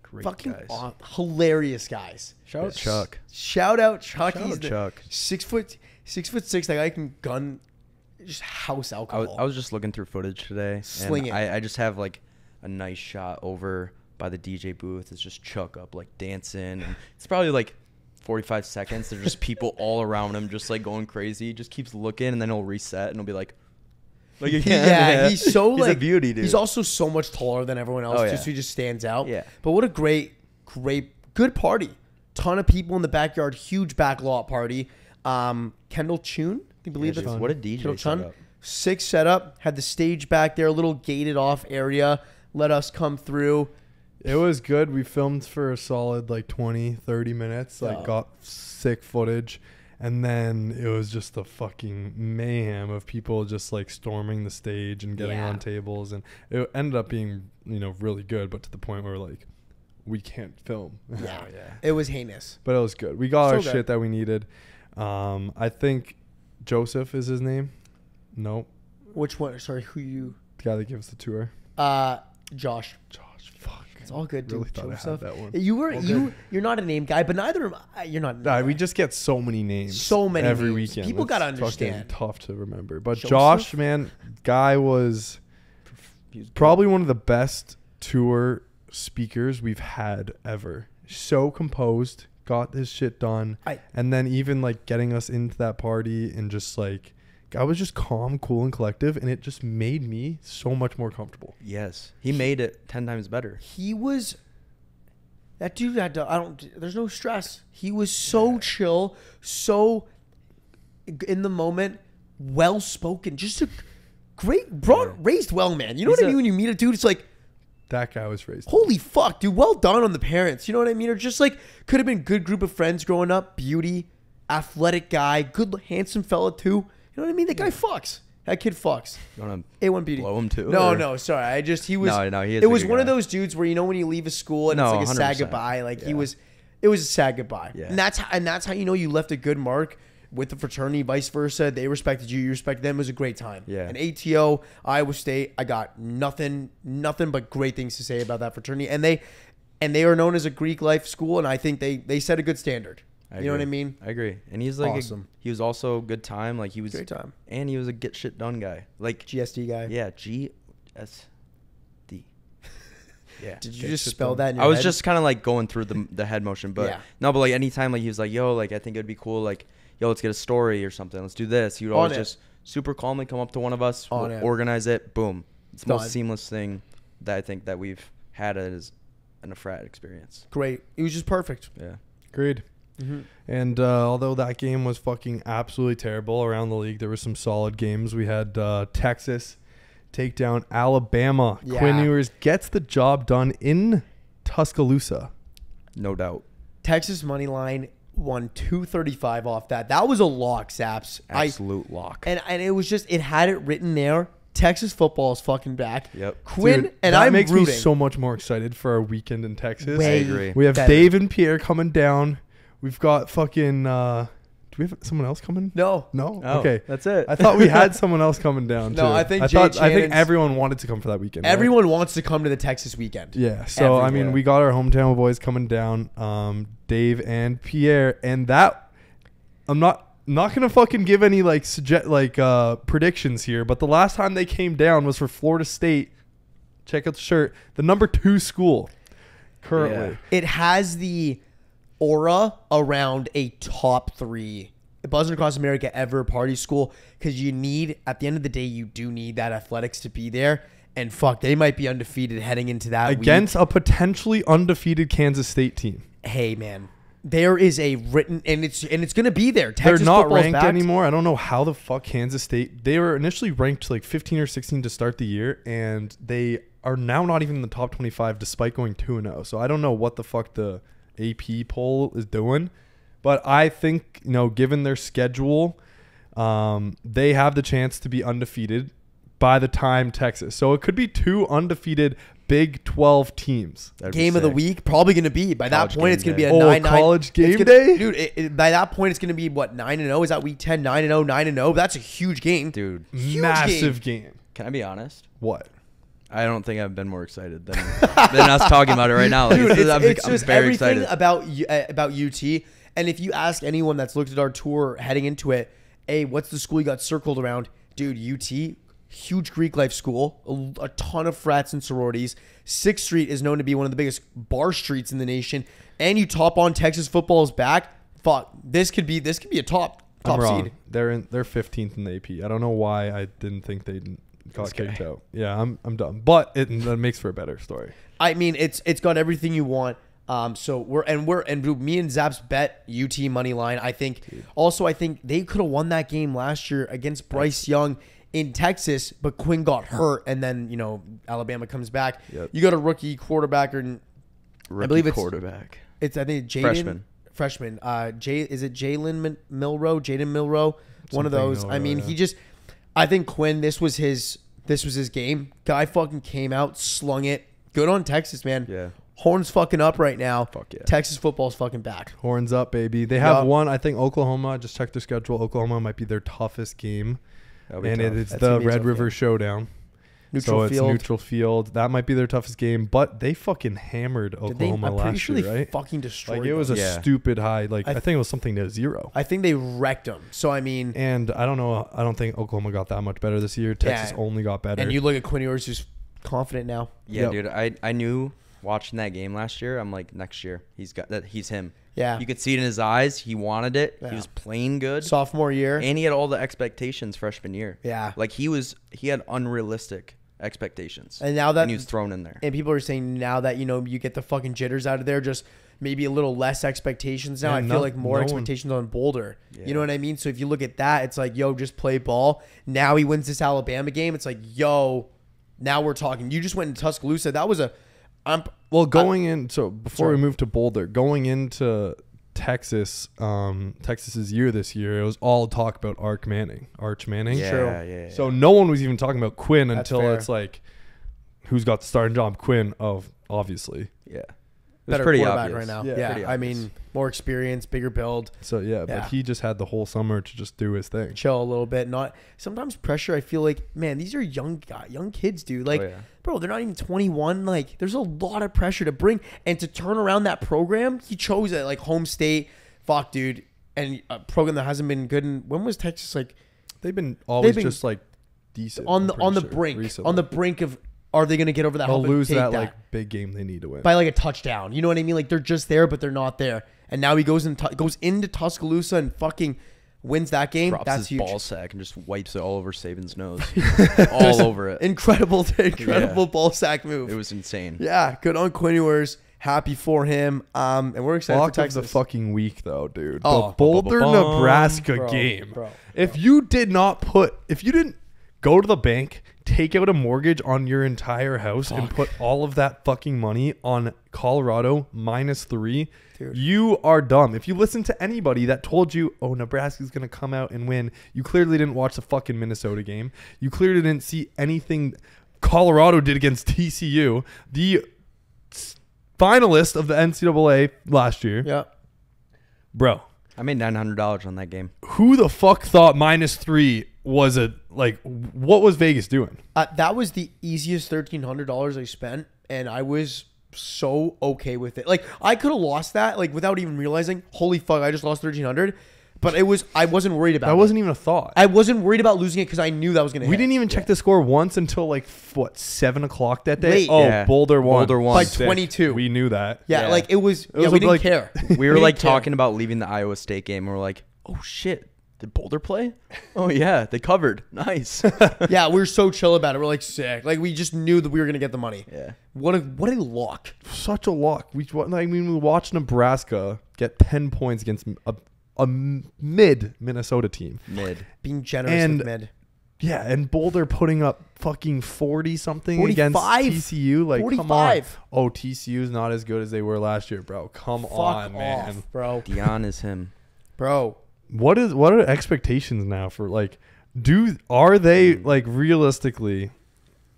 Great Fucking guys. Hilarious guys. Shout out Chuck. Shout out Chuck. Shout He's out the Chuck. 6'6". That guy can gun just house alcohol. I was just looking through footage today. Sling it. I just have like a nice shot over by the DJ booth. It's just Chuck up like dancing. And it's probably like 45 seconds. There's just people all around him just like going crazy. He just keeps looking and then he'll reset and he'll be like again. He's so he's like a beauty, dude. He's also so much taller than everyone else, Oh, yeah. just so he just stands out. Yeah. But what a great, good party. Ton of people in the backyard. Huge back lot party. Kendall Chun, I believe Yeah, it's dude, what a DJ Kendall Chun. setup. Sick setup. Had the stage back there, a little gated off area. Let us come through. It was good. We filmed for a solid like 20, 30 minutes. Like got sick footage. And then it was just a fucking mayhem of people just like storming the stage and getting on tables. And it ended up being, really good. But to the point where like we can't film. Yeah. It was heinous. But it was good. We got So our good. shit that we needed. I think Joseph is his name. Nope. Which one? Sorry, who you? The guy that gives the tour. Josh. Fuck. It's all good, dude. Really thought I had Joseph. that one. You're not a name guy, but neither am I. You're not. Nah, we just get so many names. So many every names. weekend. People It's gotta fucking understand. Tough to remember. But Joseph? Josh, man, guy was probably one of the best tour speakers we've had ever. So composed, got his shit done, and then even like getting us into that party and just like. I was just calm, cool, and collective, and it just made me so much more comfortable. Yes. He made it 10 times better. He was. That dude had to. There's no stress. He was so chill, so in the moment, well spoken. Just a great, raised well, man. You know what I mean? When you meet a dude, it's like, That guy was raised. holy fuck, dude. Well done on the parents. You know what I mean? Or just like could have been good group of friends growing up. Beauty, athletic guy, good handsome fella too. You know what I mean? That guy fucks. That kid fucks. You want A1 beauty. blow him too? No, sorry. He was. No, he is It a was good one of guy. those dudes where when you leave a school and No, it's like a sad 100%. goodbye. Like Yeah. it was a sad goodbye. Yeah. And that's how you left a good mark with the fraternity. Vice versa, they respected you. You respected them. It was a great time. Yeah. And ATO, Iowa State, I got nothing but great things to say about that fraternity. And they are known as a Greek life school, and I think they set a good standard. You know what I mean? I agree. And he's like, Awesome. he was also a good time. Like he was Great time. and he was a get shit done guy. Like GSD guy. yeah, GSD. Yeah. Did you just spell that in your I was head? just kind of like going through the head motion, but Yeah. no, but like anytime like he was like, yo, like I think it'd be cool, like, yo, let's get a story or something. Let's do this. He would always just super calmly come up to one of us, organize it, boom. It's the most seamless thing that I think that we've had as in a frat experience. Great. It was just perfect. Yeah. Agreed. Mm-hmm. And although that game was fucking absolutely terrible around the league, there were some solid games. We had Texas take down Alabama. Yeah. Quinn Ewers gets the job done in Tuscaloosa. No doubt. Texas money line won 235 off that. That was a lock, Saps. Absolute lock. And it was just, it had it written there. Texas football is fucking back. Yep. Quinn, Dude, and that I'm makes rooting. me so much more excited for our weekend in Texas. Way I agree. We have better. Dave and Pierre coming down. We've got fucking. Do we have someone else coming? No. No. Oh, Okay. that's it. I thought we had someone else coming down. No, too. I think I Jay think Shannon's- everyone wanted to come for that weekend. right? Everyone wants to come to the Texas weekend. Yeah. So I mean, Everywhere. we got our hometown boys coming down. Dave and Pierre, and that I'm not gonna fucking give any predictions here, but the last time they came down was for Florida State. Check out the shirt. The number 2 school currently. It has the aura around a top 3 Buzzing Across America ever party school, because you need, at the end of the day, you do need that athletics to be there. And fuck, they might be undefeated heading into that Against week. a potentially undefeated Kansas State team. Hey man, there is a written, and it's going to be there. Texas They're not football's ranked backed. anymore. I don't know how the fuck Kansas State. They were initially ranked like 15 or 16 to start the year, and they are now not even in the top 25 despite going 2-0. So I don't know what the fuck the AP poll is doing, But I think, given their schedule, they have the chance to be undefeated by the time Texas. So it could be 2 undefeated Big 12 teams. Game of the week, probably going to be. By that point, it's going to be a 9-9. College game day? Dude, by that point, it's going to be, 9-0? Is that week 10, 9-0, 9-0? That's a huge game. Dude. Huge massive game. Can I be honest? What? I don't think I've been more excited than us talking about it right now. Like, Dude, I'm just very everything excited. about UT. And if you ask anyone that's looked at our tour heading into it, hey, what's the school you got circled around? Dude, UT, huge Greek life school, a ton of frats and sororities. 6th Street is known to be one of the biggest bar streets in the nation. And you top on Texas football's back. Fuck, this could be a top seed. They're 15th in the AP. I don't know why I didn't think they got kicked out. Yeah, I'm done. But that makes for a better story. I mean, it's got everything you want. So me and Zaps bet UT money line. I think they could have won that game last year against Bryce Young in Texas, but Quinn got hurt, and then Alabama comes back. Yep. You got a rookie quarterback, I believe it's quarterback. It's I think Jaden freshman. Is it Jaden Milroe? One of those. Milroe, I mean, yeah. I think Quinn. This was his game. Guy fucking came out, slung it. Good on Texas, man. Yeah. Horns fucking up right now. Fuck yeah. Texas football's fucking back. Horns up, baby. They have one. I think Oklahoma. Just checked their schedule. Oklahoma might be their toughest game, and it's the Red River Showdown. Neutral field. It's neutral field. That might be their toughest game, but they fucking hammered Oklahoma last year, right? They fucking destroyed Like it was them. a stupid high. Like I think it was something to 0. I think they wrecked them. So I mean, and I don't know. I don't think Oklahoma got that much better this year. Texas only got better. And you look at Quinn Ewers, who's confident now. Yeah, dude. I knew watching that game last year. I'm like, next year he's got that. He's him. Yeah. You could see it in his eyes. He wanted it. Yeah. He was playing good. Sophomore year, and he had all the expectations freshman year. Yeah. Like he had unrealistic expectations. And now that he was thrown in there. And people are saying now that you get the fucking jitters out of there, just maybe a little less expectations now. I feel like more expectations on Boulder. Yeah. You know what I mean? So if you look at that, it's like, yo, just play ball. Now he wins this Alabama game. It's like, yo, now we're talking. You just went into Tuscaloosa. That was before we move to Boulder, going into Texas's year this year, it was all talk about Arch Manning. Yeah. So no one was even talking about Quinn until fair. it's like, who's got the starting job? Quinn, obviously. Yeah. better pretty quarterback obvious. right now. Yeah, Yeah, I mean, more experience, bigger build. So but he just had the whole summer to just do his thing. Chill a little bit. Not sometimes pressure. I feel like, man, these are young kids, dude. Like, bro, they're not even 21. Like, there's a lot of pressure to bring and to turn around that program. He chose it, like home state. Fuck, dude, and a program that hasn't been good. And when was Texas like? They've been just like decent on the brink recently. on the brink of. Are they going to get over that They'll hump and lose take that like big game they need to win by like a touchdown? You know what I mean? Like they're just there, but they're not there. And now he goes into Tuscaloosa and fucking wins that game. Drops That's his huge. ball sack and just wipes it all over Saban's nose, all over it. Incredible ball sack move. It was insane. Yeah, good on Quinn Ewers. Happy for him. And we're excited for Texas. Of the fucking week though, dude. Oh. The Boulder, Nebraska game. Bro. If you didn't go to the bank, take out a mortgage on your entire house and put all of that fucking money on Colorado -3, dude, you are dumb. If you listen to anybody that told you, oh, Nebraska's going to come out and win, you clearly didn't watch the fucking Minnesota game. You clearly didn't see anything Colorado did against TCU, the finalist of the NCAA last year. Yeah. Bro. I made $900 on that game. Who the fuck thought -3 was what was Vegas doing? That was the easiest $1,300 I spent, and I was so okay with it. Like, I could have lost that, like, without even realizing, holy fuck, I just lost $1,300. But I wasn't worried about it. That wasn't even a thought. I wasn't worried about losing it because I knew that was going to hit. We didn't even check the score once until 7 o'clock that day. Late. Oh, Yeah. Boulder won By Sick. 22. We knew that. Yeah, Yeah. like it was we was didn't like- care. We were didn't like care. talking about leaving the Iowa State game. And we're like, oh shit, did Boulder play? Oh yeah, they covered. Nice. Yeah, we were so chill about it. We're like, sick. Like, we just knew that we were going to get the money. Yeah. What a lock. Such a luck. We watched Nebraska get 10 points against a mid Minnesota team. Mid. Being generous And with mid. Yeah, and Boulder putting up fucking 40 something against 45. TCU. Like, 45. come on. Oh, TCU's not as good as they were last year, bro. Come Fuck on, off, man. bro. Dion is him. Bro. What are expectations now for like? Are they like realistically?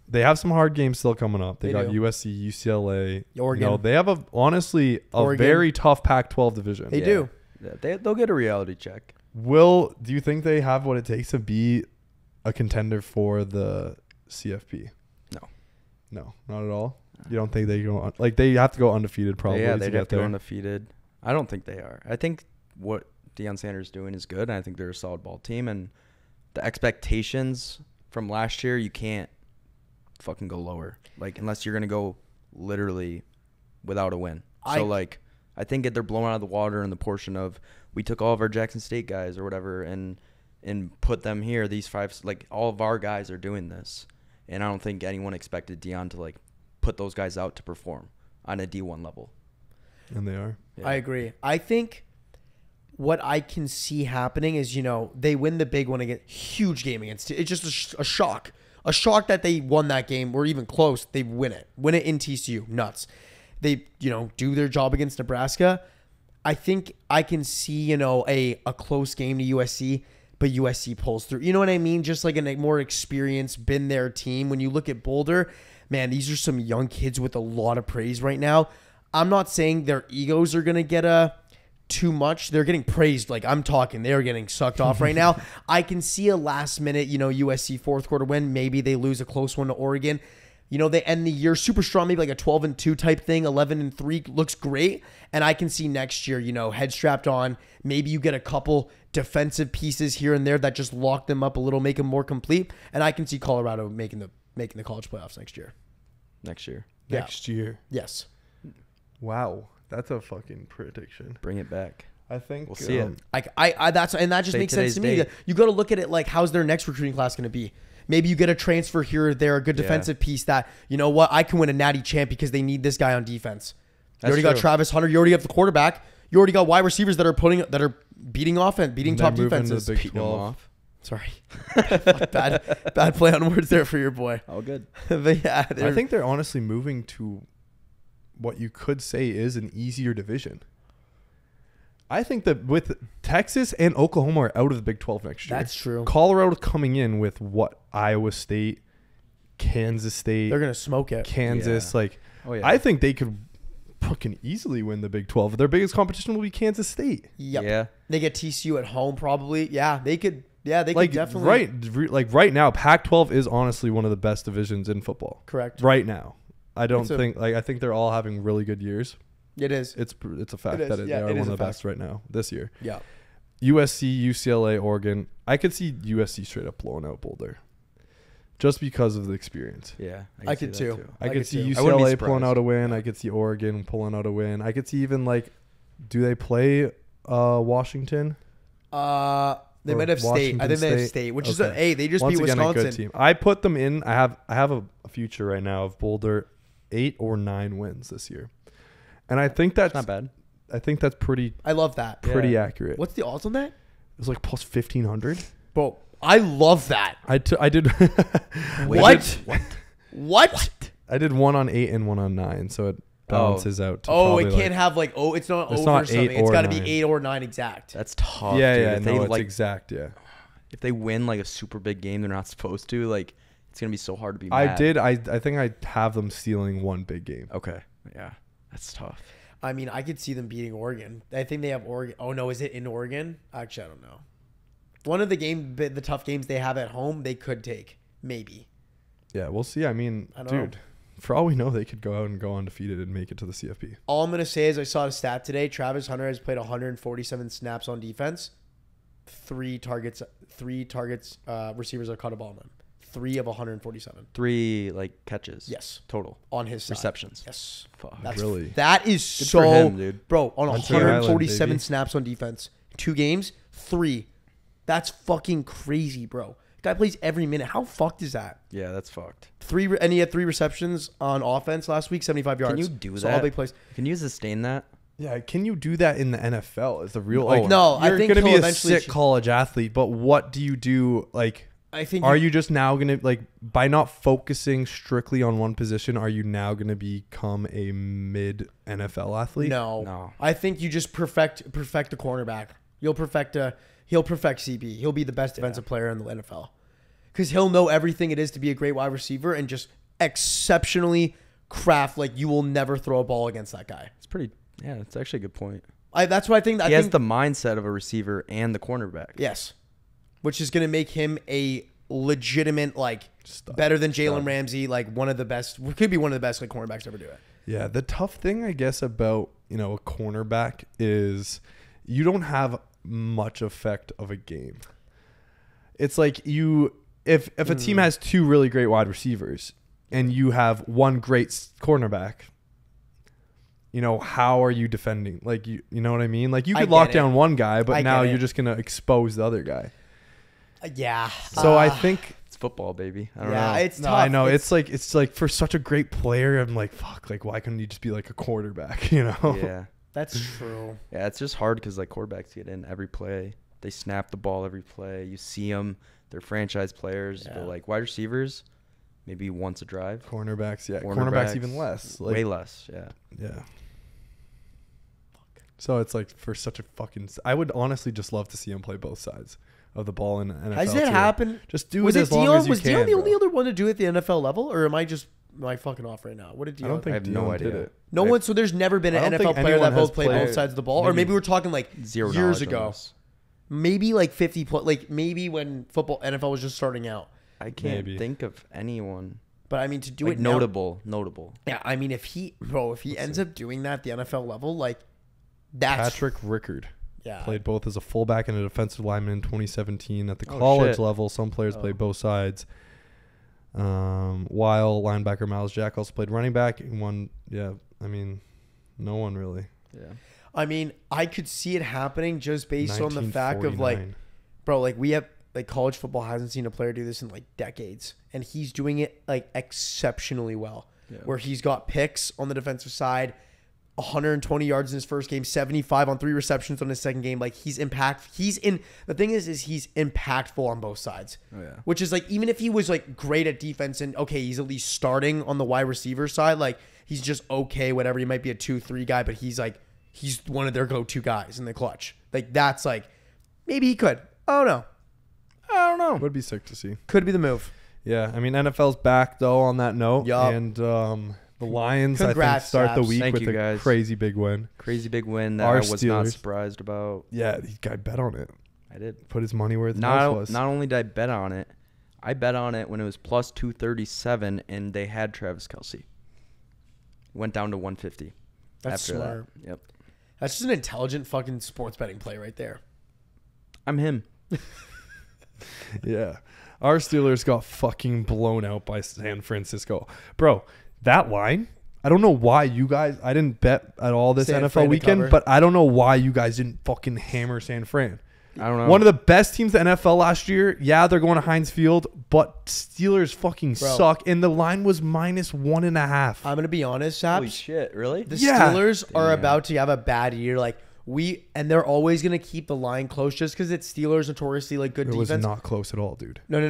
They have some hard games still coming up. They got do. USC, UCLA, Oregon. No, they have honestly a Oregon. very tough Pac-12 division. They do. Yeah, they'll get a reality check. Do you think they have what it takes to be a contender for the CFP? No, not at all. You don't think they go like they have to go undefeated probably? Yeah, to they'd get have to there? go undefeated. I don't think they are. I think what Deion Sanders is doing is good. And I think they're a solid ball team, and the expectations from last year, you can't fucking go lower. Like unless you're gonna go literally without a win. I think they're blown out of the water in the portion of we took all of our Jackson State guys or whatever and put them here. These five, like all of our guys are doing this, and I don't think anyone expected Deion to like put those guys out to perform on a D1 level. And they are. Yeah. I agree. I think what I can see happening is, they win the big one against huge game against. It's just a shock. A shock that they won that game or even close. They win it. Win it in TCU. Nuts. They, do their job against Nebraska. I think I can see, a close game to USC, but USC pulls through. You know what I mean? Just like a more experienced, been there team. When you look at Boulder, man, these are some young kids with a lot of praise right now. I'm not saying their egos are going to get too much. They're getting praised. Like I'm talking, they're getting sucked off right now. I can see a last minute, USC fourth quarter win. Maybe they lose a close one to Oregon. They end the year super strong, maybe like a 12-2 type thing. 11-3 looks great. And I can see next year, head strapped on. Maybe you get a couple defensive pieces here and there that just lock them up a little, make them more complete. And I can see Colorado making the college playoffs next year. Next year. Next year. Yes. Wow. That's a fucking prediction. Bring it back. I think we'll see it. That just Say makes sense to me. today's date. You got to look at it like, how's their next recruiting class going to be? Maybe you get a transfer here or there, a good defensive piece that, I can win a natty champ because they need this guy on defense. You already got Travis Hunter. You already have the quarterback. You already got wide receivers that are beating off and beating top defenses. Big 12. Sorry. bad play on words there for your boy. All good. But yeah, I think they're honestly moving to what you could say is an easier division. I think that with Texas and Oklahoma are out of the Big 12 next year. That's true. Colorado coming in with Iowa State, Kansas State. They're going to smoke it. Kansas. Yeah. I think they could fucking easily win the Big 12. Their biggest competition will be Kansas State. Yep. Yeah. They get TCU at home probably. Yeah, they could. Yeah, they could definitely. Right now, Pac-12 is honestly one of the best divisions in football. Correct. Right now. I think they're all having really good years. It is. It's a fact that they are one of the best right now this year. Yeah. USC, UCLA, Oregon. I could see USC straight up blowing out Boulder, just because of the experience. Yeah, I could too. I could see I wouldn't be UCLA pulling surprised. out a win. I could see Oregon pulling out a win. I could see even do they play Washington? They Or might have State. Washington I think they have State. State, which is Okay. they just Once beat again, Wisconsin. a good team. I put them in. I have a future right now of Boulder 8 or 9 wins this year, and I think that's Not bad. I think that's pretty I love that. pretty accurate. What's the odds on that? It was like plus 1,500. Bro, I love that. I did. What? I did one on 8 and one on 9, so it balances out. To Oh, it probably can't have it's not It's over not something. 8 It's or got to be 9. 8 or 9 exact. That's tough. Yeah, dude. yeah, If they, no, it's exact. Yeah, if they win like a super big game, they're not supposed to. It's gonna be so hard to be mad. I did. I think I have them stealing one big game. Okay. Yeah, that's tough. I mean, I could see them beating Oregon. I think they have Oregon. Oh no, is it in Oregon? Actually, I don't know. One of the tough games they have at home, they could take maybe. Yeah, we'll see. I mean, I don't know. dude, for all we know, they could go out and go undefeated and make it to the CFP. All I'm gonna say is I saw a stat today. Travis Hunter has played 147 snaps on defense. 3 targets. Receivers have caught a ball on them. 3 of 147 3 catches. Yes. Total on his side. receptions. Yes. Fuck. Really? That is Good so for him, dude. Bro, on Once in a while, 147 baby. snaps on defense, 2 games, 3. That's fucking crazy, bro. Guy plays every minute. How fucked is that? Yeah, that's fucked. 3 and he had 3 receptions on offense last week, 75 yards. Can you do So that? all big plays. Can you sustain that? Yeah, can you do that in the NFL? Is the real Oh, no, I you're think gonna be he'll a eventually sick college athlete, but what do you do I think. Are you just now going to, like, by not focusing strictly on one position, are you now going to become a mid NFL athlete? No. I think you just perfect the cornerback. He'll perfect CB. He'll be the best defensive player in the NFL. Because he'll know everything it is to be a great wide receiver and just exceptionally craft. Like, you will never throw a ball against that guy. It's actually a good point. That's what I think. He has the mindset of a receiver and the cornerback. Yes. Which is going to make him a legitimate, like, Stud. better than Jalen Ramsey, like, one of the best, could be one of the best, like, cornerbacks to ever do it. Yeah, the tough thing, I guess, about, a cornerback is you don't have much effect of a game. It's like if a team has two really great wide receivers and you have one great cornerback, how are you defending? Like, you know what I mean? Like, you could lock down one guy, but now you're just going to expose the other guy. Yeah. So I think it's football, baby. I don't know. Yeah, it's tough. I know. It's like for such a great player, I'm like, fuck, like, why couldn't you just be like a quarterback, Yeah. That's true. Yeah, it's just hard because, like, quarterbacks get in every play. They snap the ball every play. You see them. They're franchise players. Yeah. But, like, wide receivers, maybe once a drive. Cornerbacks, yeah. Cornerbacks even less. Like, way less, yeah. Yeah. So it's like for such a fucking... I would honestly just love to see him play both sides of the ball in the NFL. Has it happened? Just do it as long as you was can. Dion the bro. only other one to do it at the NFL level? Or am I fucking off right now? What did Dion? I don't think I have Dion no did idea. it. No one. So there's never been I an don't NFL think player anyone that both has played both played- sides of the ball. Or maybe we're talking like Zero years knowledge on ago. this. Maybe like 50 plus. Like maybe when NFL was just starting out. I can't Maybe. think of anyone. But I mean, to do Like, it now- notable. Yeah, I mean, if he ends up doing that at the NFL level, like that's Patrick Rickard. yeah. Played both as a fullback and a defensive lineman in 2017 at the Oh, college shit. level. Some players played both sides. While linebacker Miles Jack also played running back and one. Yeah, I mean, no one really. Yeah. I mean, I could see it happening just based on the fact of like, 1949. bro, like we have like college football hasn't seen a player do this in like decades, and he's doing it like exceptionally well. Yeah. Where he's got picks on the defensive side, 120 yards in his first game, 75 on 3 receptions on his second game. Like he's the thing is he's impactful on both sides. Oh, yeah. Which is like, even if he was like great at defense and okay, he's at least starting on the wide receiver side, like he's just okay, whatever. He might be a 2-3 guy, but he's one of their go-to guys in the clutch. Like that's like, maybe he could. Oh no. I don't know. Would be sick to see. Could be the move. Yeah, I mean, NFL's back though on that note. Yup. And the Lions, I think, Congrats, start the Saps. week Thank with you, a guys. crazy big win. Crazy big win that Our I was not Steelers. surprised about. Yeah, the guy bet on it. I did. Put his money where his mouth was. Not only did I bet on it, I bet on it when it was plus 237 and they had Travis Kelce. Went down to 150. That's after smart. That. Yep. That's just an intelligent fucking sports betting play right there. I'm him. Yeah. Our Steelers got fucking blown out by San Francisco. Bro, that line, I don't know why you guys, I didn't bet at all this San NFL Fran to weekend, cover. but I don't know why you guys didn't fucking hammer San Fran. I don't know. One of the best teams in the NFL last year. Yeah, they're going to Heinz Field, but Steelers fucking Bro. suck. And the line was -1.5. I'm gonna be honest, Holy Saps. shit, really? The Yeah. Steelers are Damn. about to have a bad year. Like and they're always gonna keep the line close just because it's Steelers notoriously like good It was defense. not close at all, dude. No. The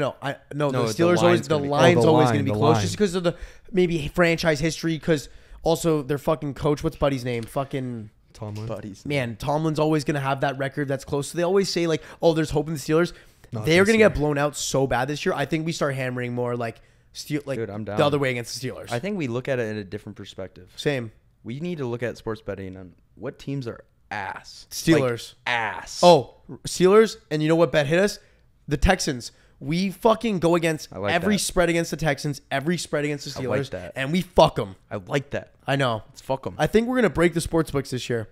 No, the Steelers always line's the gonna be- line's the always line, gonna be the close line. just because of the maybe franchise history. Because also their fucking coach, what's Buddy's name? Fucking Tomlin. Buddies. man, Tomlin's always gonna have that record that's close. So they always say like, oh, there's hope in the Steelers. Not They're this gonna year. get blown out so bad this year. I think we start hammering more like Dude, I'm down. the other way against the Steelers. I think we look at it in a different perspective. Same. We need to look at sports betting on what teams are ass. Steelers. Like, ass. Oh, Steelers, and you know what bet hit us? The Texans. We fucking go against I like every that. spread against the Texans, every spread against the I Steelers, like that. and we fuck them. I like that. I know. Let's fuck them. I think we're gonna break the sports books this year.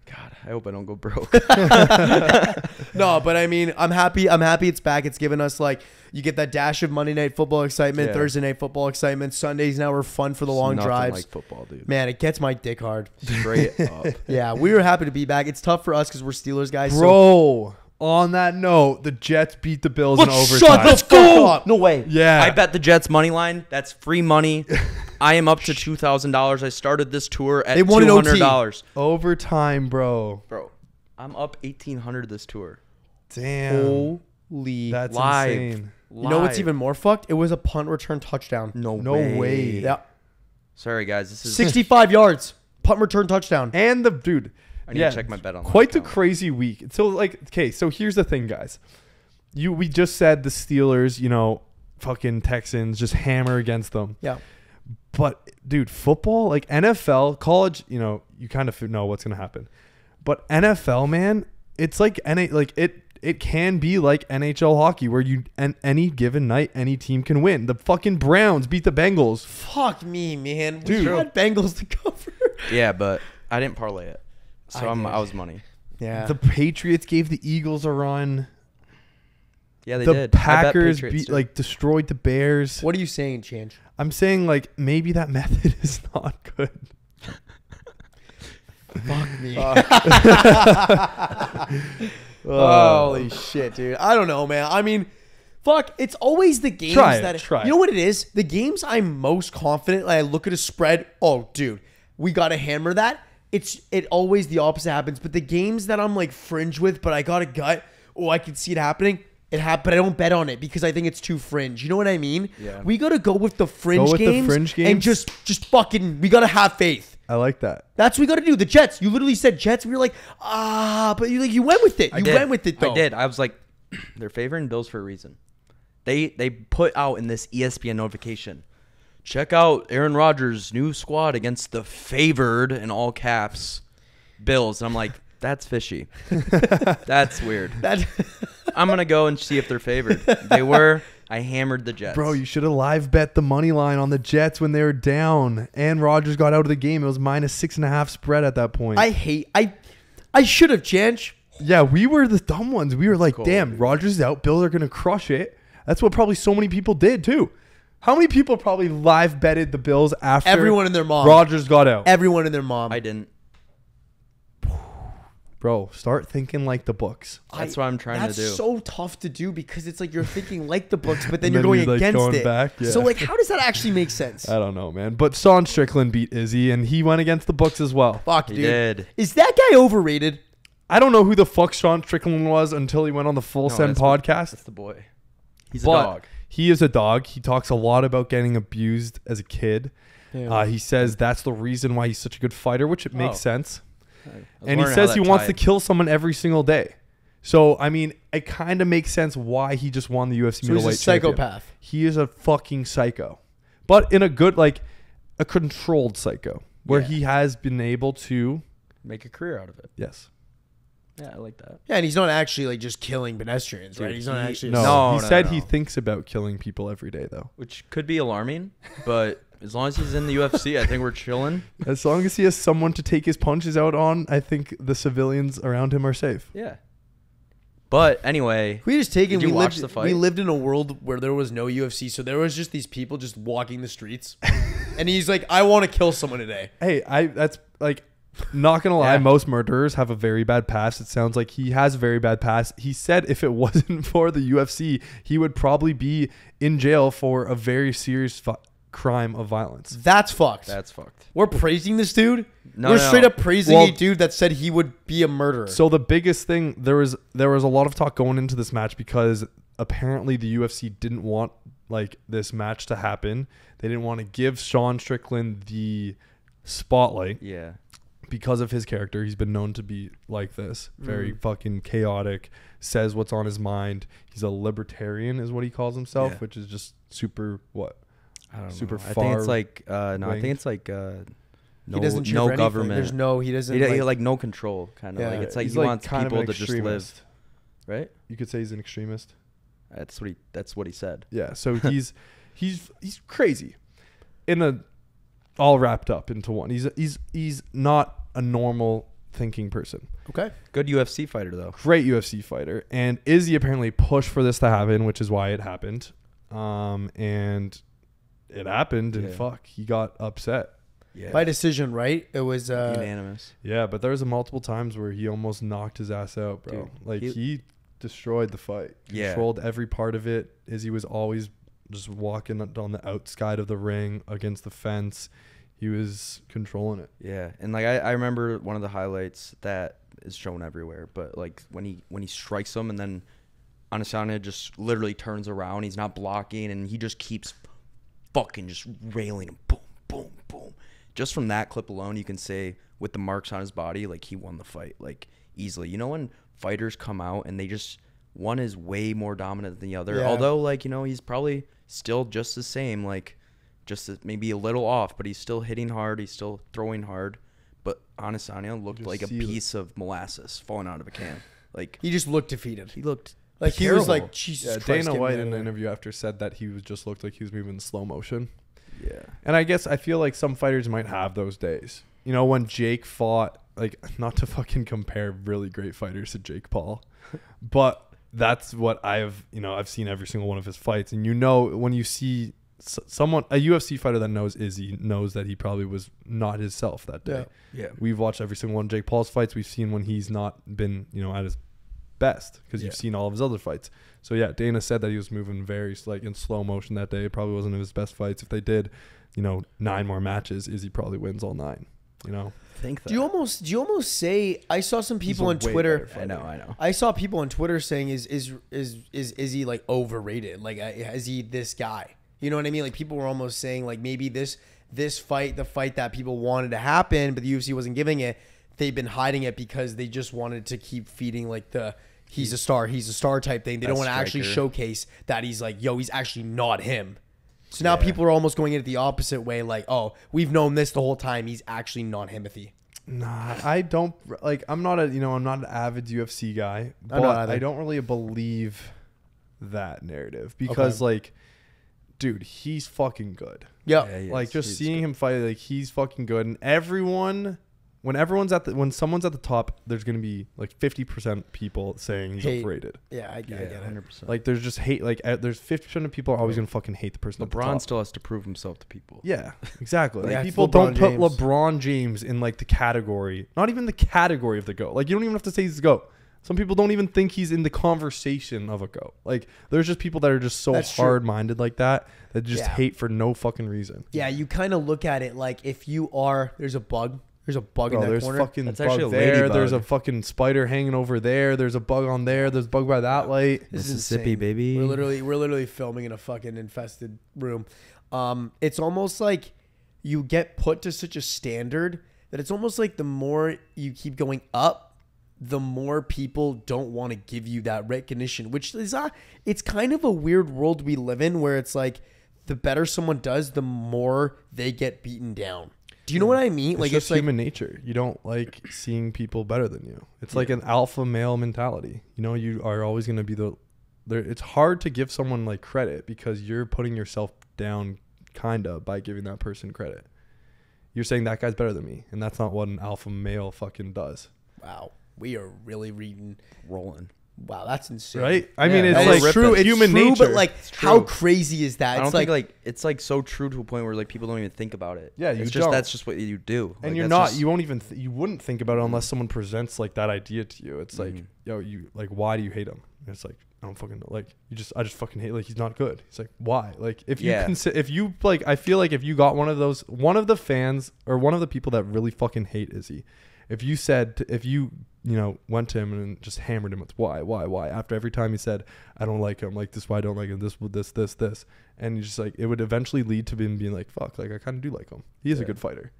God, I hope I don't go broke. No, but I mean, I'm happy. I'm happy it's back. It's given us like you get that dash of Monday night football excitement, Yeah. Thursday night football excitement. Sundays now are fun for the long Nothing drives. like football, dude. Man, it gets my dick hard. Straight up. Yeah, we were happy to be back. It's tough for us because we're Steelers guys. So Bro, on that note, the Jets beat the Bills in overtime. shut the fuck up. No way. Yeah. I bet the Jets money line. That's free money. I am up to $2,000. I started this tour at They won in OT. $200. Overtime, bro. Bro, I'm up $1,800 this tour. Damn. Holy That's live. insane. You know what's Live. even more fucked? It was a punt return touchdown. No way. Yeah. Sorry, guys. This is 65 yards. Punt return touchdown. And the dude. I need to check my bet on that Quite the account. crazy week. So like, okay, so here's the thing, guys. We just said the Steelers, you know, fucking Texans just hammer against them. Yeah. But dude, football, like NFL, college, you know, you kind of know what's gonna happen. But NFL, man, it's like it can be like NHL hockey where any given night any team can win. The fucking Browns beat the Bengals. Fuck me, man. Dude. We had Bengals to cover. Yeah, but I didn't parlay it, so I did. I was money. Yeah. The Patriots gave the Eagles a run. Yeah, they The did. I bet Packers Patriots beat too. destroyed the Bears. What are you saying, Change? I'm saying like maybe that method is not good. Fuck me. Oh. Holy shit, dude. I don't know, man. I mean, fuck. It's always the games Try it, that try you know it. what it is? The games I'm most confident. Like, I look at a spread. Oh, dude, we gotta hammer that. It always the opposite happens. But the games that I'm like fringe with, but I got a gut. Oh, I can see it happening. It happened, but I don't bet on it because I think it's too fringe. You know what I mean? Yeah. We gotta go with the fringe, Go with the games, fringe and games? just fucking. We gotta have faith. I like that. That's what we got to do. The Jets. You literally said Jets. We were like, but you went with it. I You did. went with it though. I did. I was like, they're favoring Bills for a reason. They put out in this ESPN notification, check out Aaron Rodgers' new squad against the favored in all caps Bills. And I'm like, that's fishy. That's weird. I'm gonna go and see if they're favored. They were. I hammered the Jets. Bro, you should have live bet the money line on the Jets when they were down and Rodgers got out of the game. It was -6.5 spread at that point. I should have, Change. Yeah, we were the dumb ones. We were like, Cool, damn, dude. Rodgers is out. Bills are going to crush it. That's what probably so many people did, too. How many people probably live betted the Bills after Everyone and their mom. Rodgers got out? Everyone and their mom. I didn't. Bro, start thinking like the books. That's what I'm trying to do. That's so tough to do because it's like you're thinking like the books, but then And you're then going you're, like, against going it. back, yeah. So like, how does that actually make sense? I don't know, man. But Sean Strickland beat Izzy, and he went against the books as well. Fuck, He dude. did. Is that guy overrated? I don't know who the fuck Sean Strickland was until he went on the Full Send podcast. That's the boy. He's a But dog. he is a dog. He talks a lot about getting abused as a kid. Yeah. He says that's the reason why he's such a good fighter, which it makes Oh. sense. I was And he wondering says how he that wants to tied. kill someone every single day. So, I mean, it kind of makes sense why he just won the UFC So he's middleweight a champion. psychopath. He is a fucking psycho. But in a good, like, a controlled psycho. Where Yeah. he has been able to, Make a career out of it. yes. Yeah, I like that. Yeah, and he's not actually like just killing pedestrians, right? Dude, He's not he- actually. No, No, he no, said no. he thinks about killing people every day, though. Which could be alarming, but as long as he's in the UFC, I think we're chilling. As long as he has someone to take his punches out on, I think the civilians around him are safe. Yeah. But anyway, We just taken. Did you We watch lived. the fight? We lived in a world where there was no UFC, so there was just these people just walking the streets, and he's like, "I want to kill someone today." Hey, that's like, not gonna lie, Yeah. most murderers have a very bad past. It sounds like he has a very bad past. He said if it wasn't for the UFC, he would probably be in jail for a very serious crime of violence. That's fucked. that's fucked. We're praising this dude. No, We're no. straight up praising Well- a dude that said he would be a murderer. So the biggest thing, there was a lot of talk going into this match because apparently the UFC didn't want like this match to happen. They didn't want to give Sean Strickland the spotlight. Yeah. Because of his character. He's been known to be like this, very fucking chaotic, says what's on his mind. He's a libertarian is what he calls himself, Yeah. which is just super what? I don't Super know. I far think it's like I winged. think it's like he doesn't cheer no for anything. government. There's no. He doesn't. He like no control kind of Yeah, like it's like He's he wants kind of people an to just live, extremist. right? You could say he's an extremist. That's what he said. Yeah, so he's crazy. In a all wrapped up into one. He's not a normal thinking person. Okay. Good UFC fighter though. Great UFC fighter. And Izzy apparently pushed for this to happen, which is why it happened. And it happened, and Yeah. fuck, he got upset. Yeah. By decision, right? It was. Unanimous. Yeah, but there was multiple times where he almost knocked his ass out, bro. Dude, like he- he destroyed the fight. Yeah. Controlled every part of it. Izzy was always just walking on the outside of the ring against the fence. He was controlling it. Yeah, and like I remember one of the highlights that is shown everywhere, but like when he strikes him and then Adesanya just literally turns around. He's not blocking, and he just keeps fucking just railing him. Boom, boom, boom. Just from that clip alone, you can say with the marks on his body, like, he won the fight, like, easily. You know when fighters come out and they just, one is way more dominant than the other. Yeah. Although, like, you know, he's probably still just the same, like, just maybe a little off, but he's still hitting hard. He's still throwing hard. But Adesanya looked like a piece of molasses falling out of a can. Like, he just looked defeated. he looked Like he terrible. was like, Jesus Christ. Dana White in in an interview after said that he was just looked like he was moving in slow motion. Yeah. And I guess I feel like some fighters might have those days. You know, when Jake fought, like, not to fucking compare really great fighters to Jake Paul, but that's what I've seen every single one of his fights. And you know, when you see someone, a UFC fighter that knows Izzy, knows that he probably was not himself that day. Yeah. We've watched every single one of Jake Paul's fights. We've seen when he's not been, at his best, because you've seen all of his other fights. So yeah, Dana said that he was moving very like in slow motion that day. It probably wasn't his best fights. If they did, 9 more matches, Izzy probably wins all 9. Think that. Do you almost say, I saw some people on way Twitter. better I know. I saw people on Twitter saying, is Izzy like overrated? Like, is he this guy? You know what I mean? Like, people were almost saying, like, maybe this fight, the fight that people wanted to happen, but the UFC wasn't giving it. They've been hiding it because they just wanted to keep feeding like the he's a star type thing. They don't want to actually showcase that he's like, yo, he's actually not him. So now people are almost going in it the opposite way, like, oh, we've known this the whole time. He's actually not Himothy. Nah, I don't like. I'm not I'm not an avid UFC guy, but I don't really believe that narrative because, like, dude, he's fucking good. Yeah, like just seeing him fight, like, he's fucking good, and everyone. When someone's at the top, there's gonna be like 50% people saying he's overrated. Yeah, I get it. 100%. Like, there's just hate. Like, there's 50% of people are always gonna fucking hate the person. LeBron still has to prove himself to people. Yeah, exactly. Like, Yeah, people LeBron don't put James. LeBron James in like the category, not even the category of the GOAT. Like, you don't even have to say he's the GOAT. Some people don't even think he's in the conversation of a GOAT. Like, there's just people that are just so That's true. hard-minded like that just hate for no fucking reason. Yeah, you kind of look at it like, if you are, there's a bug in that there's corner. fucking That's bug actually a there. ladybug. There's a fucking spider hanging over there. There's a bug on there. There's a bug by that light. This is Mississippi, insane. baby. We're literally filming in a fucking infested room. It's almost like you get put to such a standard that it's almost like the more you keep going up, the more people don't want to give you that recognition, which is it's kind of a weird world we live in, where it's like the better someone does, the more they get beaten down. Do you know what I mean? Like, it's human nature. You don't like seeing people better than you. It's like an alpha male mentality. You are always going to be it's hard to give someone like credit because you're putting yourself down kind of by giving that person credit. You're saying that guy's better than me, and that's not what an alpha male fucking does. Wow, we are really rolling. Wow, that's insane. Right? I mean, it's That like is true. It's human true, nature. but like, how crazy is that? I don't It's think it's like so true to a point where like people don't even think about it. Yeah, it's you just don't. that's just what you do. And Like, you're that's not. just- You won't even. You wouldn't think about it unless someone presents like that idea to you. It's like, yo, you like, why do you hate him? And it's like, I don't fucking know. Like, I just fucking hate. Like, he's not good. He's like, why? Like, if you if you like, I feel like if you got one of the fans or one of the people that really fucking hate Izzy, if you went to him and just hammered him with why after every time he said, I don't like him, like, this is why I don't like him, this, and you just like, it would eventually lead to him being like, fuck, like, I kind of do like him. He is a good fighter.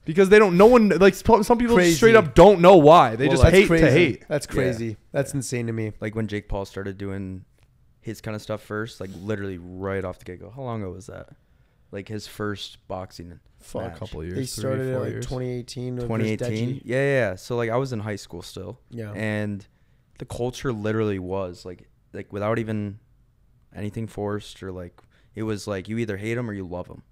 Because no one, like, some people straight up don't know why. They just hate to hate. That's crazy. Yeah. That's insane to me. Like when Jake Paul started doing his kind of stuff first, like literally right off the get-go. How long ago was that? Like his first boxing For a couple of years. He started in like years. 2018. 2018? Yeah. So like I was in high school still. Yeah. And the culture literally was like without even anything forced, or like, it was like you either hate him or you love him.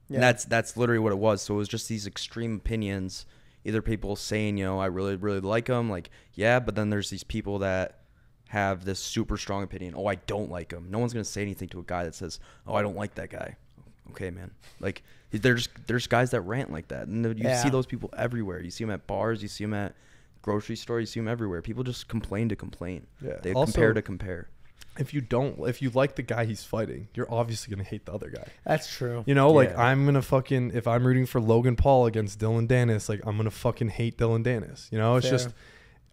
Yeah. And that's literally what it was. So it was just these extreme opinions. Either people saying, I really, really like him. Like, yeah, but then there's these people that have this super strong opinion. Oh, I don't like him. No one's going to say anything to a guy that says, oh, I don't like that guy. Okay, man. Like, there's guys that rant like that. And you see those people everywhere. You see them at bars. You see them at grocery stores. You see them everywhere. People just complain to complain. Yeah. They Also, compare to compare. If you like the guy he's fighting, you're obviously going to hate the other guy. That's true. Like, I'm going to fucking, if I'm rooting for Logan Paul against Dylan Dennis, like, I'm going to fucking hate Dylan Dennis. It's Fair. just,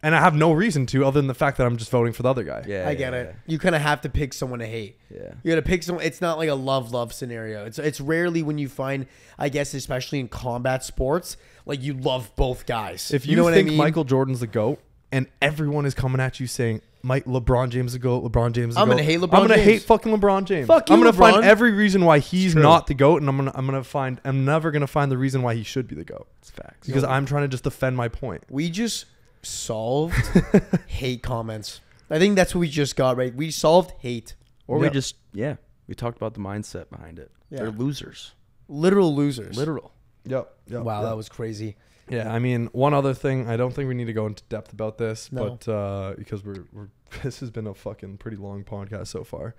And I have no reason to, other than the fact that I'm just voting for the other guy. Yeah, I get it. You kind of have to pick someone to hate. Yeah. You got to pick someone. It's not like a love scenario. It's rarely when you find, I guess, especially in combat sports, like you love both guys. If you, know what think I mean? Michael Jordan's the GOAT and everyone is coming at you saying, LeBron James is the GOAT, LeBron James is the GOAT. I'm going to hate LeBron I'm going to James. hate fucking LeBron James. Fuck you, I'm going to find LeBron. every reason why he's It's true. not the GOAT, and I'm never going to find the reason why he should be the GOAT. It's facts. Because I'm trying to just defend my point. We just solved hate comments. I think that's what we just got, right? We solved hate. Or Yep. we talked about the mindset behind it. Yeah. They're losers. Literal losers. Literal. Yep. Wow, that was crazy. Yeah, I mean, one other thing, I don't think we need to go into depth about this, No. but because we're this has been a fucking pretty long podcast so far.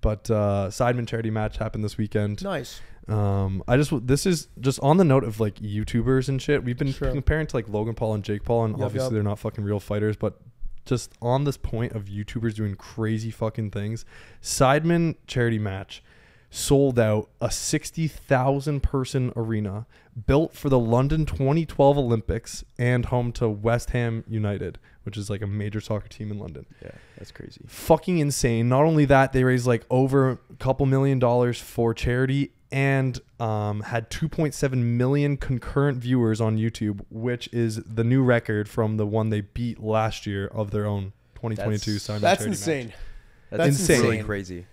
But Sidemen Charity Match happened this weekend. Nice. This is just on the note of like YouTubers and shit. We've been Sure. comparing to like Logan Paul and Jake Paul, and Yep, obviously yep. they're not fucking real fighters, but just on this point of YouTubers doing crazy fucking things, Sidemen Charity Match sold out a 60,000 person arena built for the London 2012 Olympics and home to West Ham United, which is like a major soccer team in London. Yeah, that's crazy. Fucking insane. Not only that, they raised like over a couple $1 million for charity and had 2.7 million concurrent viewers on YouTube, which is the new record from the one they beat last year of their own 2022 Sidemen That's Charity insane. Match. That's insane. Really crazy.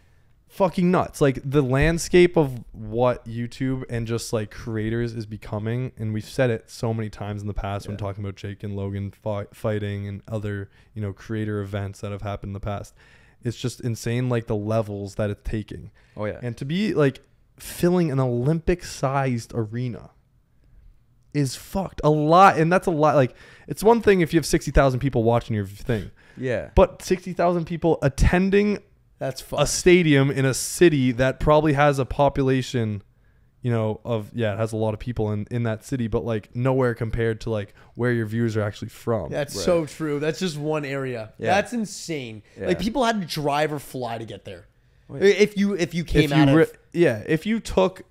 Fucking nuts. Like the landscape of what YouTube and just like creators is becoming, and we've said it so many times in the past when talking about Jake and Logan fighting and other, creator events that have happened in the past. It's just insane, like the levels that it's taking. Oh yeah. And to be like filling an Olympic sized arena is fucked a lot. And that's a lot. Like it's one thing if you have 60,000 people watching your thing, Yeah. but 60,000 people attending That's a fucked. stadium in a city that probably has a population, it has a lot of people in that city, but like nowhere compared to like where your viewers are actually from. That's Right. so true. That's just one area. Yeah. That's insane. Yeah. Like people had to drive or fly to get there. Oh, yeah. If you came out of if you took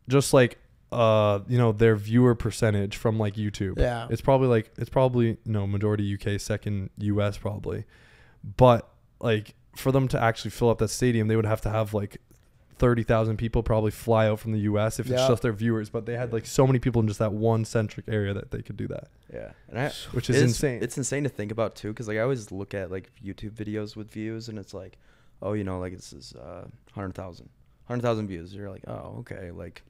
just like their viewer percentage from like YouTube, Yeah. it's probably majority UK, second US probably, but like for them to actually fill up that stadium, they would have to have like 30,000 people probably fly out from the US if it's Yeah. just their viewers, but they had like so many people in just that one centric area that they could do that, Yeah. And which is insane. It's insane to think about too, because like I always look at like YouTube videos with views, and it's like, oh, like this is 100,000 views. You're like, oh, okay, like,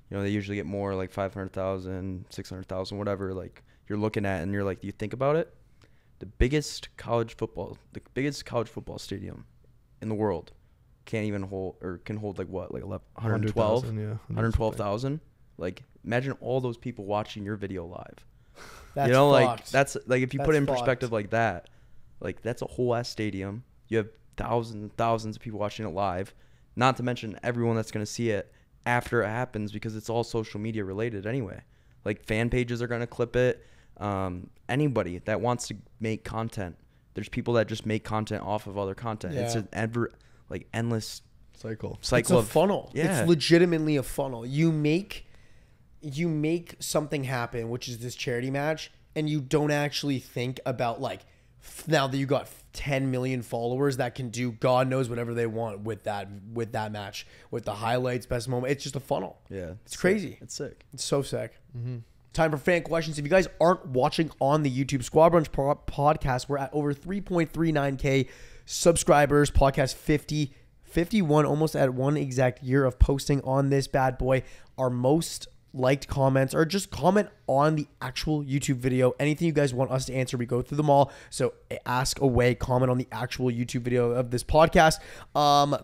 they usually get more, like 500,000, 600,000, whatever. Like you're looking at, and you're like, do you think about it? The biggest college football stadium in the world can hold like what, like 112, 100,000, yeah, 112,000. Like imagine all those people watching your video live. that's like fucked. that's like, if you put That's it in fucked. perspective like that, like that's a whole ass stadium. You have thousands and thousands of people watching it live, not to mention everyone that's going to see it after it happens, because it's all social media related anyway. Like fan pages are going to clip it. Anybody that wants to make content, there's people that just make content off of other content. Yeah. It's an endless cycle. It's a of funnel. Yeah. It's legitimately a funnel. You make something happen, which is this charity match, and you don't actually think about like now that you got 10 million followers that can do God knows whatever they want with that match, with the highlights, best moment. It's just a funnel. Yeah, It's crazy. Sick. It's sick. It's so sick. Time for fan questions. If you guys aren't watching on the YouTube Squad Brunch podcast, we're at over 3.39K subscribers. Podcast 51, almost at 1 exact year of posting on this bad boy. Our most liked comments, or just comment on the actual YouTube video. Anything you guys want us to answer, we go through them all. So ask away, comment on the actual YouTube video of this podcast.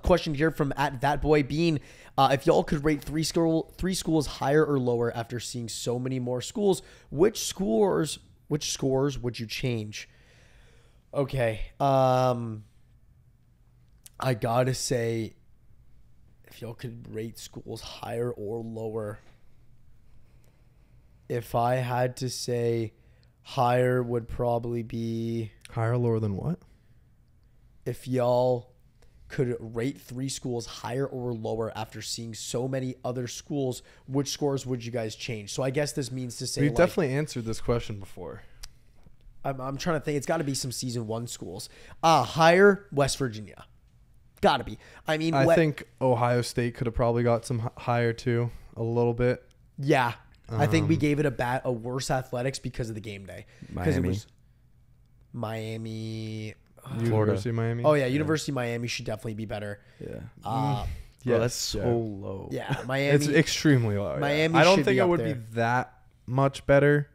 Question here from @thatboybean. If y'all could rate three schools higher or lower after seeing so many more schools, which scores would you change? Okay. I gotta say, if y'all could rate schools higher or lower, if I had to say higher would probably be, Higher or lower than what? if y'all could rate 3 schools higher or lower after seeing so many other schools, which scores would you guys change? So I guess this means to say, We've like, definitely answered this question before. I'm trying to think. It's got to be some season 1 schools. Higher West Virginia. Got to be. I mean, I think Ohio State could have probably got some higher too, a little bit. Yeah. I think we gave it a worse athletics because of the game day. Because it was Miami. University of Miami. Oh, yeah. University of Miami should definitely be better. Yeah. Bro, that's so low. Yeah. Miami. It's extremely low. Miami I don't should think be it up would there. be that much better.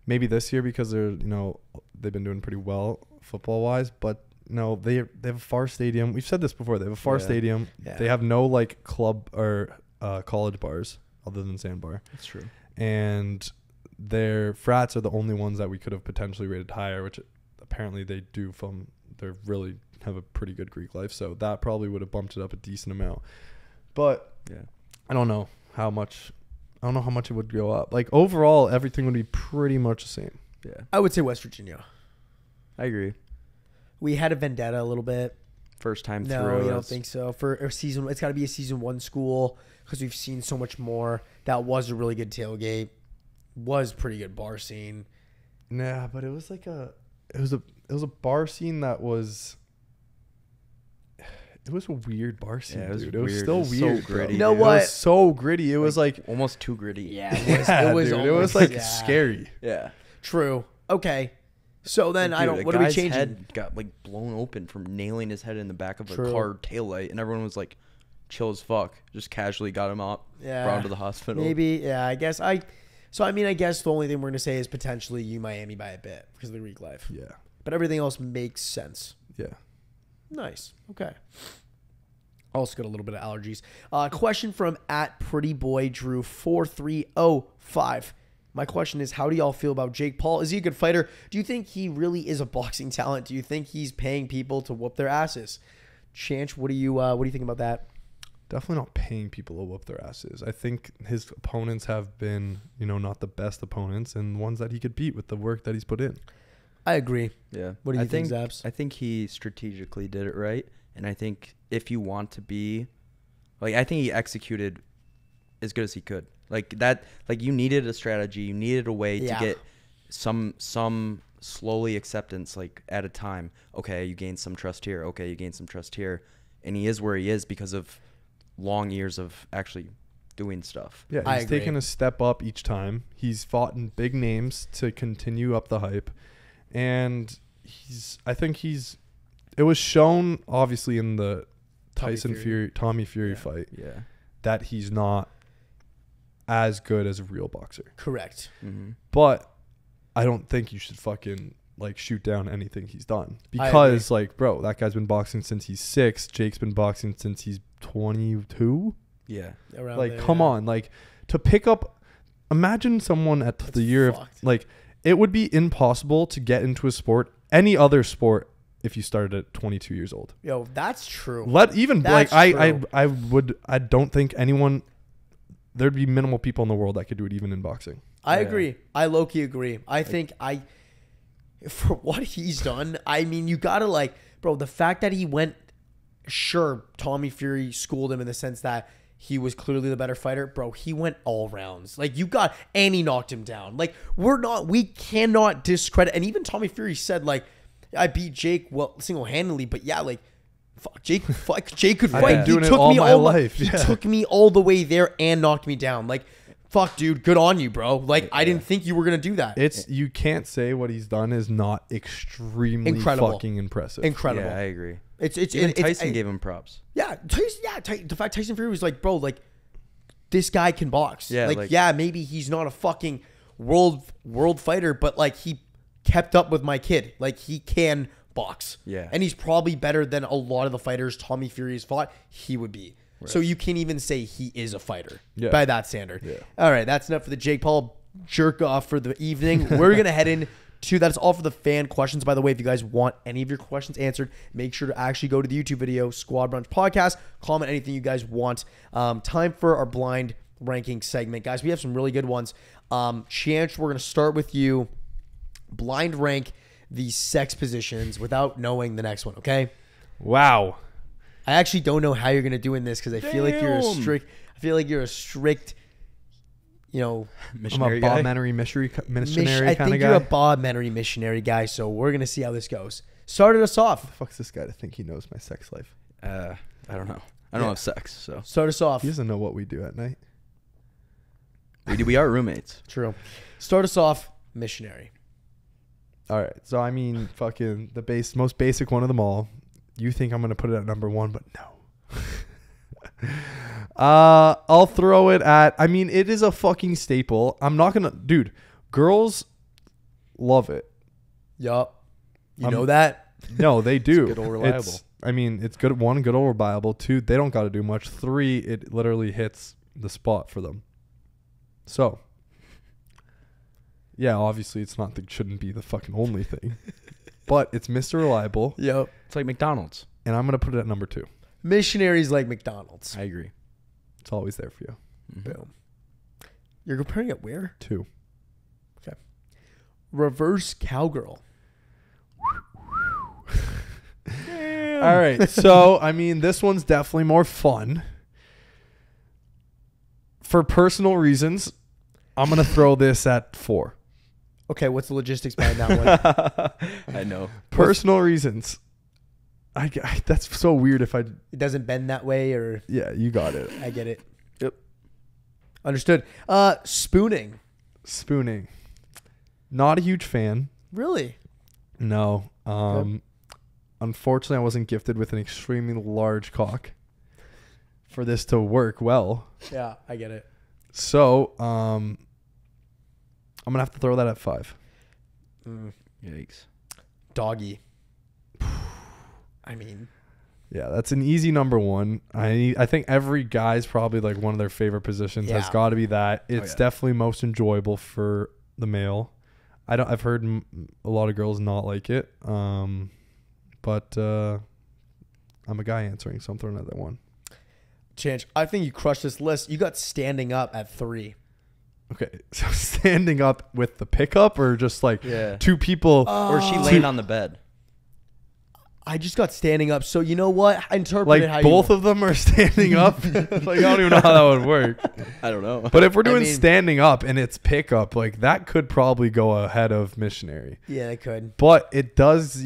Maybe this year because they're, they've been doing pretty well football wise, but no, they have a far stadium. We've said this before. They have a far stadium. Yeah. They have no like club or college bars other than Sandbar. That's true. And their frats are the only ones that we could have potentially rated higher, which apparently they do they really have a pretty good Greek life. So that probably would have bumped it up a decent amount. But yeah, I don't know how much it would go up. Like overall, everything would be pretty much the same. Yeah. I would say West Virginia. I agree. We had a vendetta a little bit. First time No, through. you don't think so. For a season, it's got to be a season 1 school because we've seen so much more. That was a really good tailgate. Was pretty good bar scene. Nah, but it was like it was a bar scene that was. It was a weird bar scene, Yeah, it was dude. It was weird. still It was weird. so bro. gritty, You know It what? was so gritty. It was like almost too gritty. Yeah, it was. yeah, it was, dude, it almost, was like yeah. scary. Yeah. True. Okay. So then Dude, what are we guy's changing? head got like blown open from nailing his head in the back of a True. car taillight, and everyone was like, chill as fuck. Just casually got him up, Yeah. brought him to the hospital. Maybe. Yeah. I guess I guess the only thing we're gonna say is potentially you Miami by a bit because of the Greek life. Yeah, But everything else makes sense. yeah. Nice. Okay. Also got a little bit of allergies. Question from @PrettyBoyDrew4305. My question is, how do y'all feel about Jake Paul? Is he a good fighter? Do you think he really is a boxing talent? Do you think he's paying people to whoop their asses? Chance, what do you think about that? Definitely not paying people to whoop their asses. I think his opponents have been, not the best opponents and ones that he could beat with the work that he's put in. I agree. Yeah. What do you think, Zaps? I think he strategically did it right. And I think if you want to be, I think he executed as good as he could. You needed a strategy. You needed a way to get some slowly acceptance, at a time. Okay, you gain some trust here. Okay, you gain some trust here. And he is where he is because of long years of actually doing stuff. Yeah, he's taken a step up each time. He's fought in big names to continue up the hype. And it was shown obviously in the Tommy Fury fight that he's not as good as a real boxer. Correct. Mm-hmm. But I don't think you should fucking shoot down anything he's done because bro, that guy's been boxing since he's 6. Jake's been boxing since he's 22. Yeah. Come on, to pick up. Imagine someone at the year of it would be impossible to get into a sport, any other sport, if you started at 22 years old. Yo, that's true. I don't think anyone. There'd be minimal people in the world that could do it even in boxing. I agree. I low-key agree. I think for what he's done, I mean, you gotta bro, the fact that he went, sure, Tommy Fury schooled him in the sense that he was clearly the better fighter. Bro, he went all rounds. And he knocked him down. We cannot discredit, and even Tommy Fury said, I beat Jake single-handedly, but Jake could fight. I've been doing it all my life. He took me all the way there and knocked me down. Fuck, dude, good on you, bro. I didn't think you were gonna do that. You can't say what he's done is not extremely fucking impressive. Incredible. Yeah, I agree. Even Tyson gave him props. Yeah, the fact Tyson Fury was bro, this guy can box. Yeah, maybe he's not a fucking world fighter, but he kept up with my kid. He can box. Yeah. And he's probably better than a lot of the fighters Tommy Fury has fought. He would be. Right. So you can't even say he is a fighter by that standard. Yeah. All right, that's enough for the Jake Paul jerk off for the evening. We're going to head into that's all for the fan questions. By the way, if you guys want any of your questions answered, make sure to actually go to the YouTube video, Squad Brunch Podcast. Comment anything you guys want. Time for our blind ranking segment. Guys, we have some really good ones. Chance, we're going to start with you. Blind rank the sex positions without knowing the next one, okay? Wow. I actually don't know how you're going to do in this because I feel like you're a strict you know, I'm Missionary a guy. Bob-mentary missionary I kind of think guy. you're a Bob-mentary missionary guy. So we're gonna see how this goes. Started us off. The fuck's this guy to think he knows my sex life? I don't know. I don't Yeah. have sex, so Start us off. He doesn't know what we do at night. we are roommates. True. Start us off. Missionary. All right. So, I mean, fucking the most basic one of them all. You think I'm going to put it at number 1, but no. I'll throw it at, I mean, it is a fucking staple. I'm not going to, dude, girls love it. Yup. You know that? No, they do. good old reliable. It's good. 1, good old reliable. 2, they don't got to do much. 3, it literally hits the spot for them. So, yeah, obviously shouldn't be the fucking only thing. But it's Mr. Reliable, Yup. It's like McDonald's. and I'm going to put it at number 2. Missionaries like McDonald's. I agree. It's always there for you. Boom. You're comparing it where? 2. Reverse cowgirl. All right. So, I mean, this one's definitely more fun. For personal reasons, I'm going to throw this at 4. Okay, what's the logistics behind that one? I know. Personal reasons. That's so weird if I... It doesn't bend that way, or Yeah, you got it. I get it. Yep. Understood. Spooning. Spooning. Not a huge fan. Really? No. Okay. Unfortunately, I wasn't gifted with an extremely large cock for this to work well. Yeah, I get it. So, I'm going to have to throw that at 5. Yikes. Doggy. I mean, Yeah, that's an easy number 1. I think every guy's probably like one of their favorite positions has Yeah. got to be that. It's yeah. definitely most enjoyable for the male. I've heard a lot of girls not like it. But I'm a guy answering, so I'm throwing another 1. Change. I think you crushed this list. You got standing up at 3. Okay, so standing up with the pickup or just like Yeah. 2 people? Or is she laying on the bed? I just got standing up. So you know what? Interpret Like it how both you of them are standing up? Like I don't even know how that would work. I don't know. But if we're doing mean- standing up and it's pickup, like that could probably go ahead of missionary. Yeah, it could. But it does,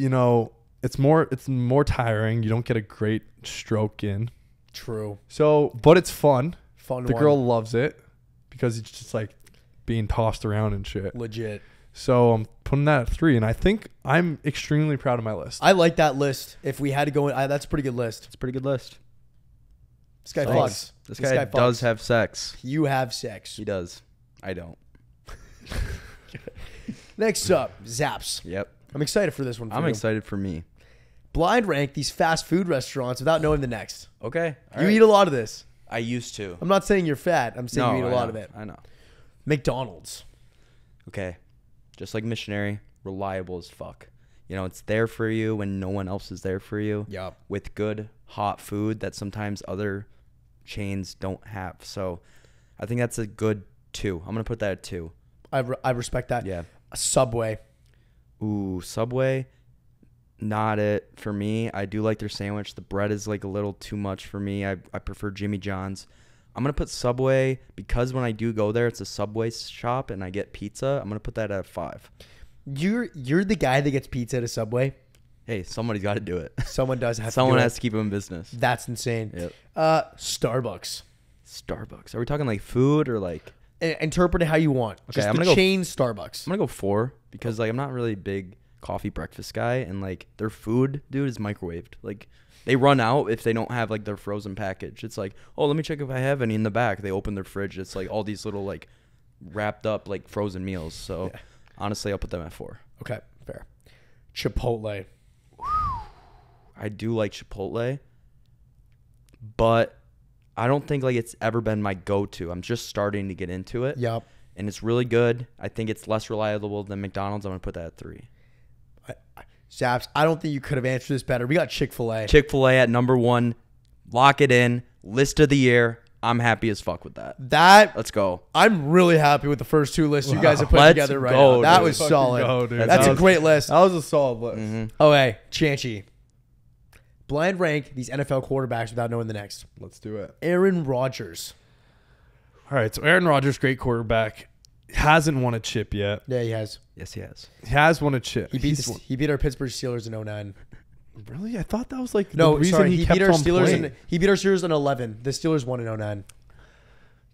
it's more tiring. You don't get a great stroke in. True. So, but it's fun. Fun The one. girl loves it because it's just like being tossed around and shit. Legit. So I'm putting that at 3, and I think I'm extremely proud of my list. I like that list. If we had to go in, that's a pretty good list. It's a pretty good list. This guy Thanks. fucks. This guy does have sex. You have sex. He does. I don't. Next up, Zaps. Yep. I'm excited for this one. I'm excited for me. Blind rank these fast food restaurants without knowing the next. Okay. You eat a lot of this. I used to. I'm not saying you're fat. I'm saying you eat a lot of it. I know. McDonald's. Okay. Just like missionary, reliable as fuck. It's there for you when no one else is there for you. Yup. With good, hot food that sometimes other chains don't have. So I think that's a good 2. I'm going to put that at 2. I respect that. Yeah. Subway. Ooh, Subway. Not it for me. I do like their sandwich. The bread is like a little too much for me. I prefer Jimmy John's. I'm going to put Subway because when I do go there, it's a Subway shop and I get pizza. I'm going to put that at 5. You're the guy that gets pizza at a Subway. Hey, somebody's got to do it. Someone does have Someone to do has it. to keep them in business. That's insane. Yep. Starbucks. Starbucks. Are we talking like food or like? Interpret it how you want. Okay, Just I'm the gonna go- chain Starbucks. I'm going to go 4 because like I'm not really a big coffee breakfast guy and like their food, dude, is microwaved. Like they run out if they don't have like their frozen package. It's like, oh, let me check if I have any in the back. They open their fridge. It's like all these little like wrapped up like frozen meals. So Yeah. honestly, I'll put them at 4. Okay, fair. Chipotle. I do like Chipotle, but I don't think like it's ever been my go-to. I'm just starting to get into it. Yup. And it's really good. I think it's less reliable than McDonald's. I'm going to put that at 3. Zaps, I don't think you could have answered this better. We got Chick-fil-A. Chick-fil-A at number 1. Lock it in. List of the year. I'm happy as fuck with that. That Let's go. I'm really happy with the first 2 lists you guys have put Let's together right go, now. That dude. was Fucking solid. go, dude. That's That a was- great list. That was a solid list. Okay, Chanchy. Blind rank these NFL quarterbacks without knowing the next. Let's do it. Aaron Rodgers. All right, so Aaron Rodgers, great quarterback, hasn't won a chip yet. Yeah, he has. Yes, he has. He has won a chip. He beat our Pittsburgh Steelers in 09. Really? I thought that was like No, the reason sorry, he he kept beat our on Steelers playing. he beat our Steelers in 11. The Steelers won in 09.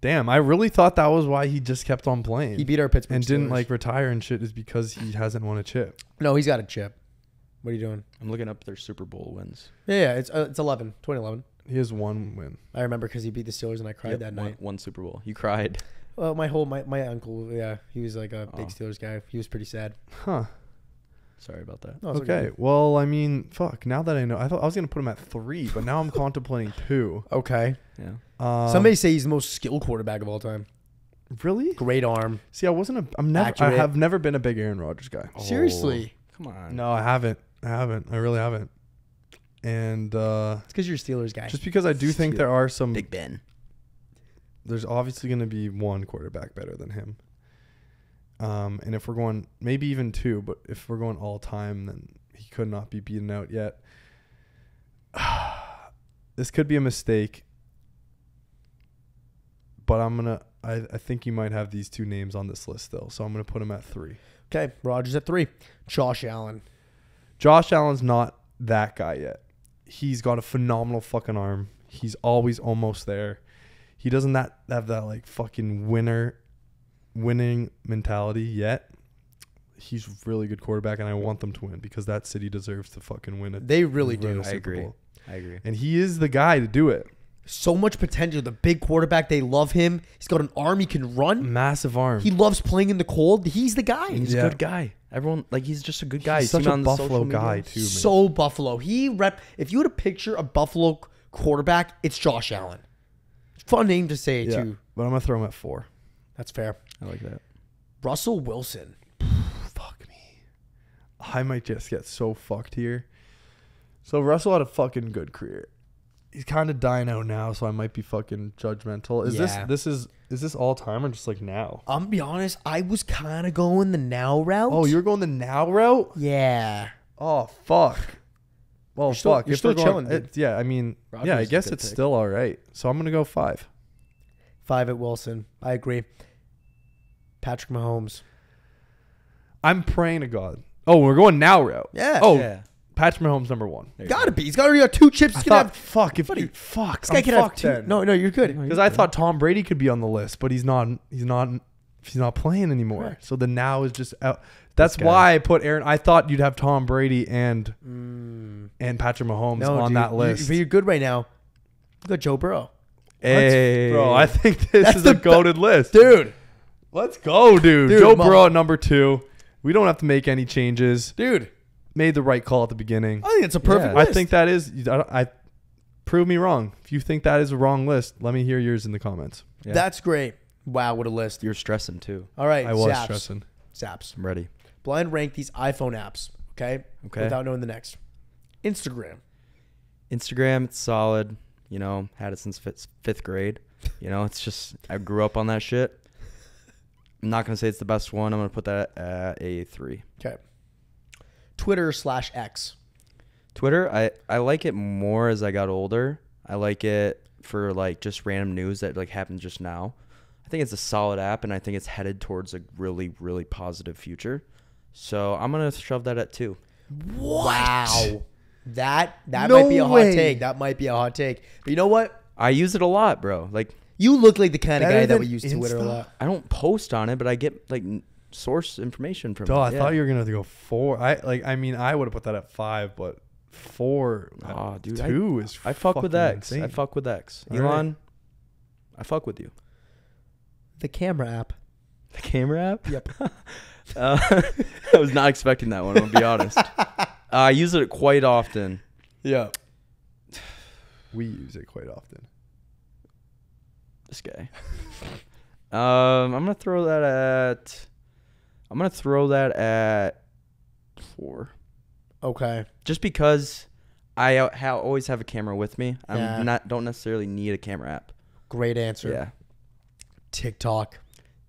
Damn, I really thought that was why he just kept on playing. He beat our Pittsburgh and Steelers. didn't like retire and shit is because he hasn't won a chip. No, he's got a chip. What are you doing? I'm looking up their Super Bowl wins. Yeah, it's 11, 2011. He has one win. I remember because he beat the Steelers and I cried that night. One Super Bowl. You cried. Well, my uncle, yeah, he was like a big Steelers guy. He was pretty sad. Huh. Sorry about that. No, it's Okay. Well, I mean, fuck. Now that I know, I thought I was gonna put him at 3, but now I'm contemplating 2. Okay. Yeah. Somebody say he's the most skilled quarterback of all time. Really? Great arm. See, I have never been a big Aaron Rodgers guy. Seriously. Come on. No, I haven't. I really haven't. And It's because you're a Steelers guy. just because I do think there are some, Big Ben. there's obviously going to be one quarterback better than him. And if we're going, maybe even 2, but if we're going all time, then he could not be beaten out yet. This could be a mistake, but I think you might have these 2 names on this list still. So I'm going to put him at 3. Okay, Rodgers at 3. Josh Allen. Josh Allen's not that guy yet. He's got a phenomenal fucking arm. He's always almost there. He doesn't have that like fucking winning mentality yet. He's a really good quarterback, and I want them to win because that city deserves to fucking win it. They really do. I agree. I agree. And he is the guy to do it. So much potential. The big quarterback. They love him. He's got an arm. He can run. Massive arm. He loves playing in the cold. He's the guy. He's a good guy. Everyone, like, he's just a good guy. He's such a Buffalo guy, too, man. So Buffalo. If you were to picture a Buffalo quarterback, it's Josh Allen. Fun name to say, too. But I'm going to throw him at 4. That's fair. I like that. Russell Wilson. Fuck me. I might just get so fucked here. So Russell had a fucking good career. He's kind of dying out now, so I might be fucking judgmental. Is this all time or just like now? I'm gonna be honest, I was kind of going the now route. Oh, you're going the now route? Yeah. Oh, fuck. Well, You're still- fuck. you're If still we're chilling, going, dude. yeah, I mean, Rodgers I is a guess good it's pick. still all right. So I'm going to go 5. 5 at Wilson. I agree. Patrick Mahomes. I'm praying to God. Oh, we're going now route. Yeah. Oh, Yeah. Patrick Mahomes number 1. There you Gotta go. be. He's already got 2 chips. He's gonna have. fuck. If buddy, you, fuck. This guy I'm could have fucked 2. then. No, you're good. Because I thought Tom Brady could be on the list, but he's not playing anymore. Correct. So the now is just out. That's guy. why I put Aaron. I thought you'd have Tom Brady and Patrick Mahomes No, on dude, that list. You're good right now. You got Joe Burrow. Hey. Bro, I think this That's is the a goated list. Dude. Let's go, dude. Dude, Joe Mom. Burrow at number 2. We don't have to make any changes. Dude. Made the right call at the beginning. I think it's a perfect Yeah. list. I think that is. I prove me wrong. If you think that is a wrong list, let me hear yours in the comments. Yeah. That's great. Wow, what a list. You're stressing too. All right. I was Zaps. stressing. Zaps. I'm ready. Blind rank these iPhone apps. Okay. Okay. Without knowing the next. Instagram. Instagram, it's solid. You know, had it since fifth grade. You know, it's just, I grew up on that shit. I'm not going to say it's the best one. I'm going to put that at a 3. Okay. Twitter/X. Twitter, I like it more as I got older. I like it for like just random news that like happened just now. I think it's a solid app, and I think it's headed towards a really, really positive future. So I'm going to shove that at 2. Wow. That No might be a hot way. take. That might be a hot take. But you know what? I use it a lot, bro. Like, You look like the kind of Better guy that than would use Twitter a Insta? lot. I don't post on it, but I get like source information from Oh, I it. thought you were gonna go 4. I mean, I would have put that at 5, but 4. Oh, dude, 2 is. I fuck with fucking X. insane. I fuck with X. All Elon, right. I fuck with you. The camera app. The camera app? Yep. I was not expecting that one, I'll be honest. I use it quite often. Yeah. We use it quite often. This guy. I'm gonna throw that at 4. Okay. Just because I always have a camera with me. Yeah. Don't necessarily need a camera app. Great answer. Yeah. TikTok.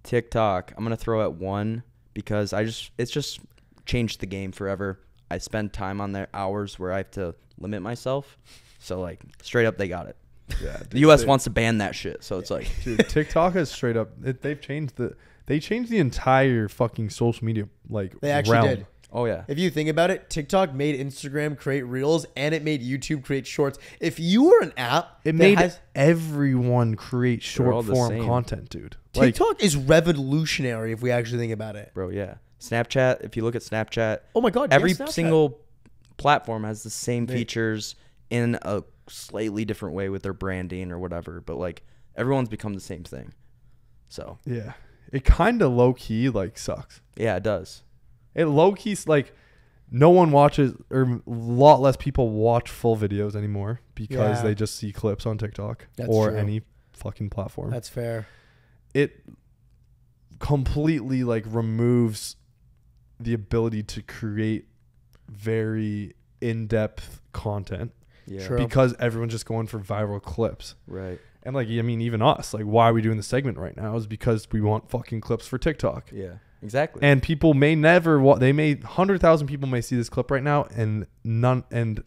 TikTok, I'm gonna throw at 1 because it's just changed the game forever. I spend time on there, hours where I have to limit myself. So like straight up, they got it. Yeah, The U.S. wants to ban that shit, so it's like, dude, TikTok has straight up. They changed the entire fucking social media They actually realm. did. oh yeah, If you think about it, TikTok made Instagram create Reels and it made YouTube create Shorts. If you were an app, It that made has, everyone create all short the form same. content, dude. Like, TikTok is revolutionary if we actually think about it. bro, yeah. Snapchat. If you look at Snapchat, Oh my god, every yeah, Snapchat. single platform has the same They- features in a slightly different way with their branding or whatever, but like everyone's become the same thing. So yeah, it kind of low key like sucks. yeah, it does. It low key's like no one watches, or a lot less people watch full videos anymore because Yeah. they just see clips on TikTok That's or true. any fucking platform. That's fair. It completely like removes the ability to create very in-depth content Yeah, True. because everyone's just going for viral clips. right. And like, I mean, even us, like, why are we doing the segment right now is because we want fucking clips for TikTok. Yeah, exactly. And people may never, 100,000 people may see this clip right now, and 1%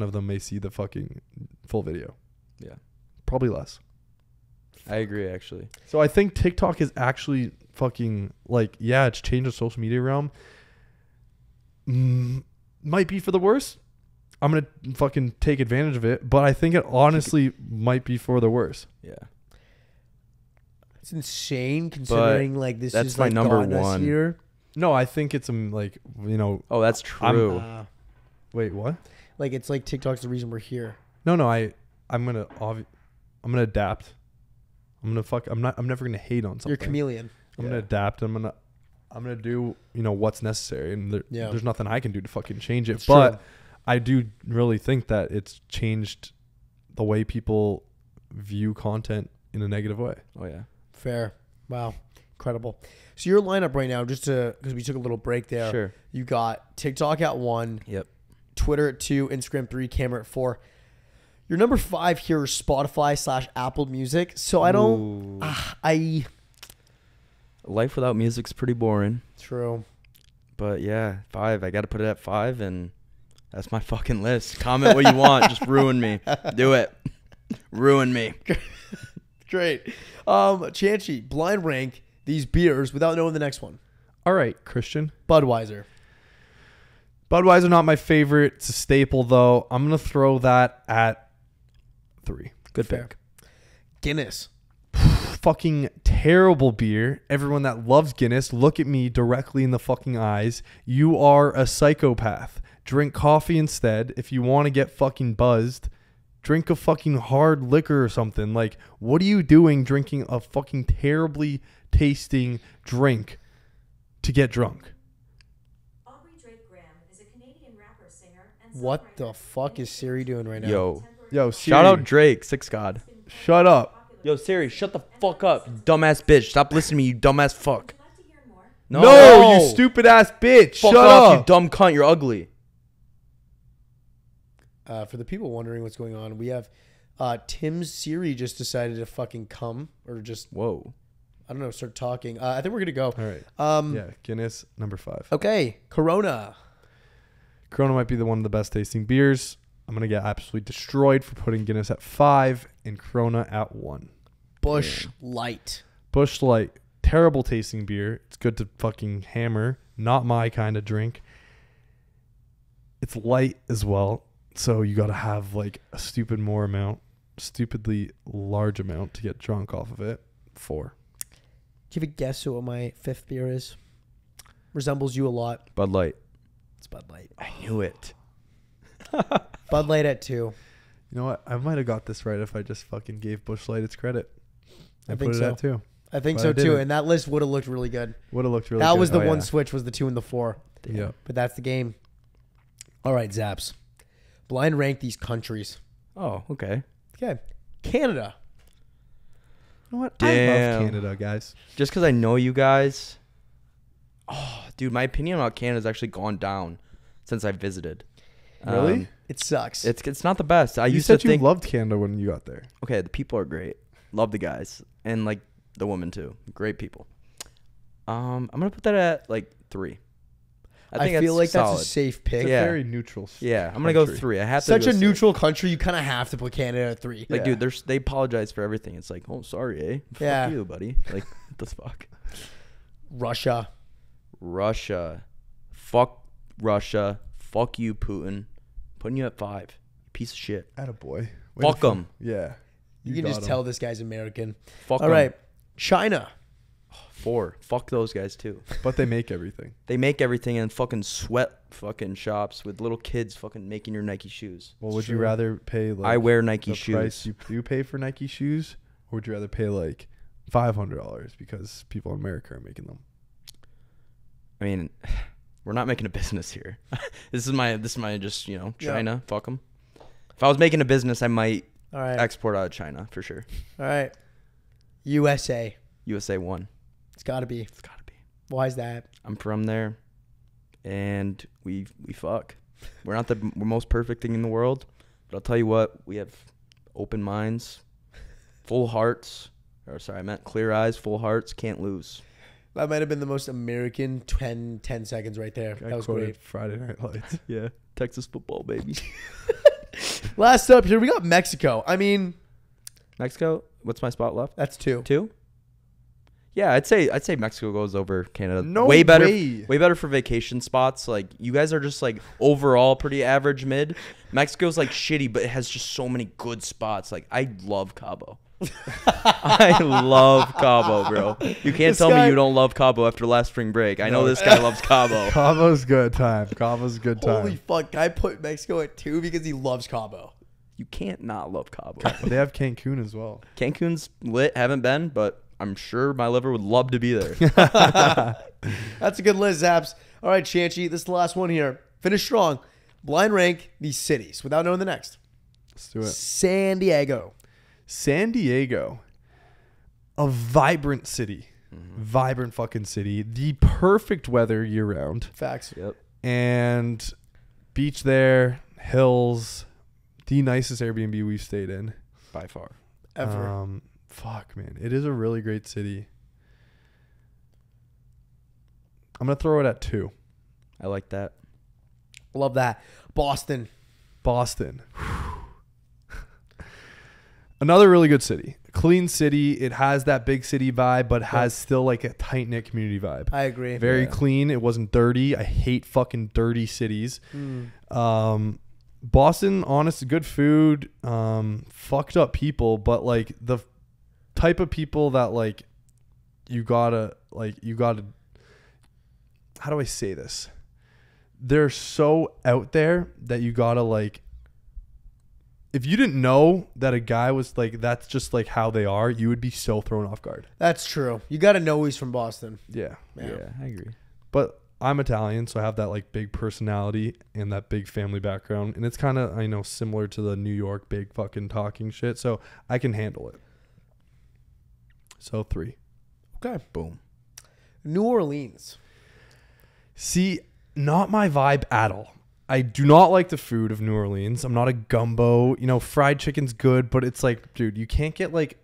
of them may see the fucking full video. Yeah, Probably less. I agree actually. So I think TikTok is actually fucking like, yeah, it's changed the social media realm. Might be for the worse. I'm going to fucking take advantage of it, but I think it honestly might be for the worse. Yeah, It's insane considering like this that's is my like number gotten us one. here. No, I think it's like, you know, oh, that's true. wait, what? Like it's like TikTok's the reason we're here. No, I'm going to adapt. I'm never going to hate on something. You're a chameleon. I'm going to adapt. I'm going to do, you know, what's necessary, and there's nothing I can do to fucking change it. It's but true. I do really think that it's changed the way people view content in a negative way. Oh yeah, Fair. Wow. Incredible. So your lineup right now, just to because we took a little break there. sure. You got TikTok at 1, Yep. Twitter at 2, Instagram 3, camera at 4. Your number 5 here is Spotify / Apple Music. So I don't. Ooh. Life without music's pretty boring. True. But yeah, 5. I got to put it at 5, and that's my fucking list. Comment what you want. Just ruin me. Do it. Ruin me. Great. Chancey, blind rank these beers without knowing the next one. All right, Christian. Budweiser. Budweiser, not my favorite. It's a staple, though. I'm going to throw that at 3. Good Fair. pick. Guinness. Fucking terrible beer. Everyone that loves Guinness, look at me directly in the fucking eyes. You are a psychopath. Drink coffee instead. If you want to get fucking buzzed, drink a fucking hard liquor or something. Like, what are you doing drinking a fucking terribly tasting drink to get drunk? What the fuck is Siri doing right now? Yo, Siri, shout out Drake, Six God. shut up. Yo, Siri, shut the fuck up, you dumbass bitch. Stop listening to me, you dumbass fuck. No, you stupid ass bitch. Fuck Shut off, up. you dumb cunt. You're ugly. For the people wondering what's going on, we have Tim's Siri just decided to fucking come or just Whoa. I don't know, start talking. I think we're gonna go. All right. Yeah, Guinness, number 5. Okay, Corona. Corona might be one of the best tasting beers. I'm going to get absolutely destroyed for putting Guinness at 5 and Corona at 1. Bush Light. Busch Light, terrible tasting beer. It's good to fucking hammer. Not my kind of drink. It's light as well. So you got to have like a stupidly large amount to get drunk off of it. 4. Do you have a guess at what my 5th beer is? Resembles you a lot. Bud Light. It's Bud Light. I knew it. Bud Light at 2. You know what? I might have got this right if I just fucking gave Busch Light its credit. I put think it so. at 2. I think But so I too. didn't. And that list would have looked really good. Would have looked really That good. was the Oh, one yeah. switch was the 2 and the 4. Yeah. But that's the game. All right, Zaps. Blind rank these countries. Oh, okay. Okay. Canada. You know what? I Damn. love Canada, guys. Just because I know you guys. Oh, dude, my opinion about Canada's actually gone down since I visited. Really? It sucks. It's not the best. I You used said to you think. loved Canada when you got there. Okay, the people are great. Love the guys and like the women too. Great people. I'm gonna put that at like 3. I think feel like solid. that's a safe pick. It's a Yeah. very neutral. Yeah, I'm gonna go country. 3. I have Such to a go neutral country, you kind of have to put Canada at 3. Like, Yeah. dude, they apologize for everything. It's like, oh, sorry, eh? Yeah. Fuck you, buddy. Like, what the fuck? Russia. Fuck Russia. Fuck you, Putin. Putting you at 5. Piece of shit. Attaboy. Fuck 'em. Yeah. You can got just 'em. tell this guy's American. Fuck All 'em. right. China. 4. Fuck those guys too. But they make everything. They make everything in fucking sweat fucking shops with little kids fucking making your Nike shoes. Well, would you Sure. rather pay like I wear Nike the shoes. price you do pay for Nike shoes, or would you rather pay like $500 because people in America are making them? I mean, we're not making a business here. This is my just, Yeah. China. Fuck them. If I was making a business, I might All right. export out of China for sure. All right. USA. USA 1. It's got to be. It's got to be. Why is that? I'm from there, and we fuck. We're not the most perfect thing in the world, but I'll tell you what, we have open minds, full hearts. Or sorry, I meant clear eyes, full hearts, can't lose. That might have been the most American 10 seconds right there. I That was quoted great. Friday Night Lights. Yeah, Texas football, baby. Last up here, we got Mexico. I mean, Mexico, what's my spot left? that's 2. 2? Yeah, I'd say Mexico goes over Canada. No way better, way. way better for vacation spots. Like, you guys are just like overall pretty average mid. Mexico's like shitty, but it has just so many good spots. Like, I love Cabo. I love Cabo, bro. You can't This tell guy- me you don't love Cabo after last spring break. I know this guy loves Cabo. Cabo's good time. Cabo's good time. Holy fuck. I put Mexico at 2 because he loves Cabo. You can't not love Cabo. They have Cancun as well. Cancun's lit. Haven't been, but I'm sure my liver would love to be there. That's a good list, Zaps. All right, Chanchy, this is the last one here. Finish strong. Blind rank these cities without knowing the next. Let's do it. San Diego. San Diego, a vibrant city, vibrant fucking city. The perfect weather year round, Facts. Yep. and beach there, hills. The nicest Airbnb we've stayed in. By far. Ever. Fuck, man, it is a really great city. I'm gonna throw it at 2. I like that. Love that. Boston. Boston. Another really good city. Clean city. It has that big city vibe, but has still like a tight knit community vibe. I agree. Very Yeah. clean. It wasn't dirty. I hate fucking dirty cities. Boston, honest, good food. Fucked up people, but like the type of people that like you gotta. How do I say this? They're so out there that you gotta like. If you didn't know that a guy was like, that's just like how they are, you would be so thrown off guard. That's true. You got to know he's from Boston. Yeah. Yeah. I agree. But I'm Italian, so I have that like big personality and that big family background. And it's kind of, I know, similar to the New York big fucking talking shit. So I can handle it. So 3. Okay. Boom. New Orleans. See, not my vibe at all. I do not like the food of New Orleans. I'm not a gumbo. You know, fried chicken's good, but it's like, dude, you can't get like,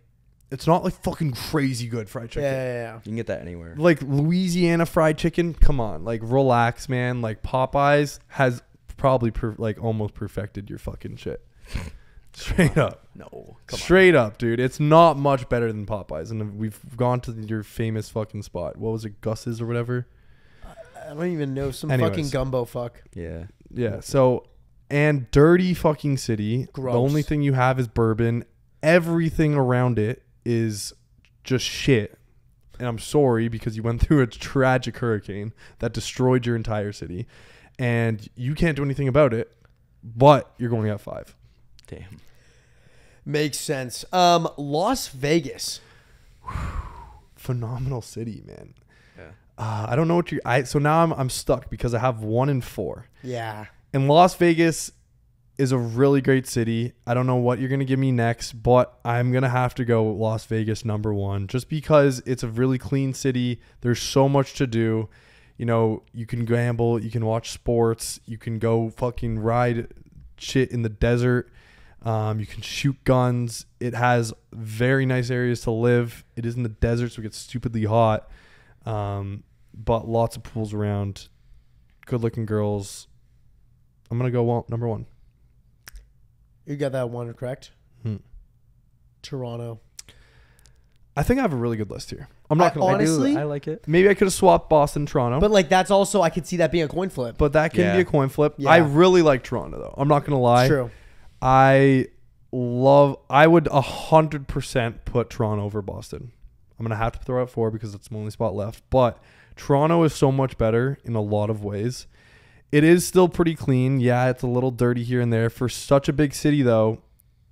it's not like fucking crazy good fried chicken. Yeah. You can get that anywhere. Like Louisiana fried chicken, come on, like relax, man. Like Popeyes has probably like almost perfected your fucking shit. Straight up. No. Straight up, dude. It's not much better than Popeyes. And we've gone to your famous fucking spot. What was it, Gus's or whatever? I don't even know. Some Anyways. fucking gumbo fuck. Yeah. Yeah. So, and dirty fucking city. Gross. The only thing you have is bourbon. Everything around it is just shit. And I'm sorry because you went through a tragic hurricane that destroyed your entire city. And you can't do anything about it, but you're going at 5. Damn. Makes sense. Las Vegas. Phenomenal city, man. Yeah. I don't know what so now I'm stuck because I have 1 and 4. Yeah. And Las Vegas is a really great city. I don't know what you're going to give me next, but I'm going to have to go Las Vegas number 1 just because it's a really clean city. There's so much to do. You know, you can gamble, you can watch sports, you can go fucking ride shit in the desert. You can shoot guns. It has very nice areas to live. It is in the desert, so it gets stupidly hot. But lots of pools around. good-looking girls. I'm gonna go number 1. You got that one correct. Hmm. Toronto. I think I have a really good list here. I'm not gonna honestly, I like it. maybe I could have swapped Boston, Toronto, but like that's also I could see that being a coin flip. but that can be Yeah. a coin flip. Yeah. I really like Toronto though. I'm not gonna lie. True. I would 100% put Toronto over Boston. I'm gonna have to throw out 4 because it's my only spot left. But Toronto is so much better in a lot of ways. It is still pretty clean. Yeah, it's a little dirty here and there. For such a big city though,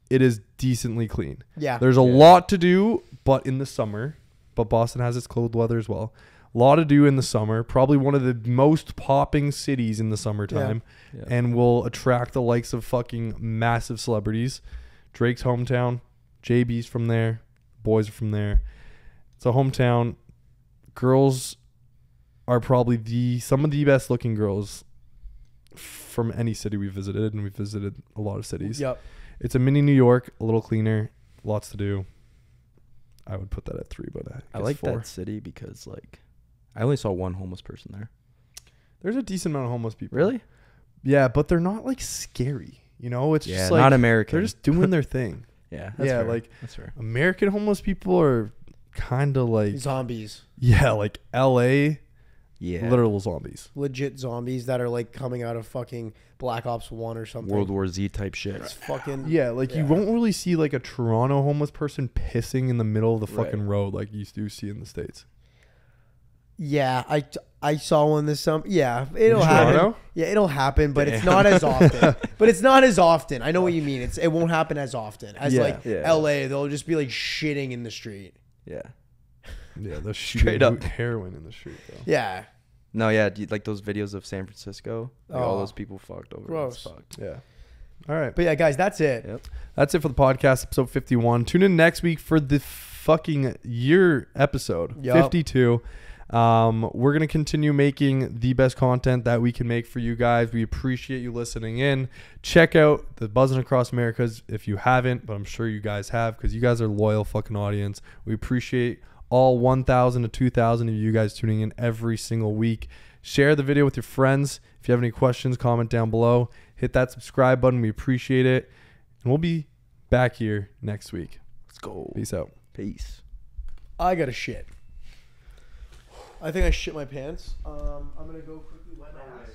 it is decently clean. Yeah. There's a lot to do, but in the summer. But Boston has its cold weather as well. A lot to do in the summer. Probably one of the most popping cities in the summertime. Yeah. And will attract the likes of fucking massive celebrities. Drake's hometown. JB's from there. Boys are from there. It's a hometown. Girls are probably some of the best looking girls from any city we visited. And we visited a lot of cities. Yep. It's a mini New York. A little cleaner. Lots to do. I would put that at 3, but I guess like 4. that city because like I only saw one homeless person there. There's a decent amount of homeless people. Really? Yeah, but they're not like scary. You know, it's just like not American. they're just doing their thing. yeah, Yeah, fair. like that's fair. American homeless people are kind of like Zombies. yeah, like LA, Yeah, literal zombies. Legit zombies that are like coming out of fucking Black Ops 1 or something. World War Z type shit. It's fucking Yeah, like you Yeah. won't really see like a Toronto homeless person pissing in the middle of the Right. fucking road like you do see in the States. Yeah, I saw one this summer. Yeah, it'll In happen. Toronto? Yeah, it'll happen, but it's Damn. not as often. But it's not as often. I know what you mean. It won't happen as often as Yeah. like Yeah. LA. They'll just be like shitting in the street. Yeah. Yeah, they're Straight shooting up. heroin in the street though. Yeah. No, yeah, like those videos of San Francisco. Like all Oh. those people fucked over. Gross. It's fucked. Yeah. All right. But yeah, guys, that's it. Yep. That's it for the podcast, episode 51. Tune in next week for the fucking year episode, Yup. 52. We're going to continue making the best content that we can make for you guys. We appreciate you listening in. Check out the Buzzing Across Americas if you haven't, but I'm sure you guys have because you guys are loyal fucking audience. We appreciate all 1,000 to 2,000 of you guys tuning in every single week. Share the video with your friends. If you have any questions, comment down below. Hit that subscribe button. We appreciate it. And we'll be back here next week. Let's go. Peace out. Peace. I got to shit. I think I shit my pants. I'm gonna go quickly wipe my ass.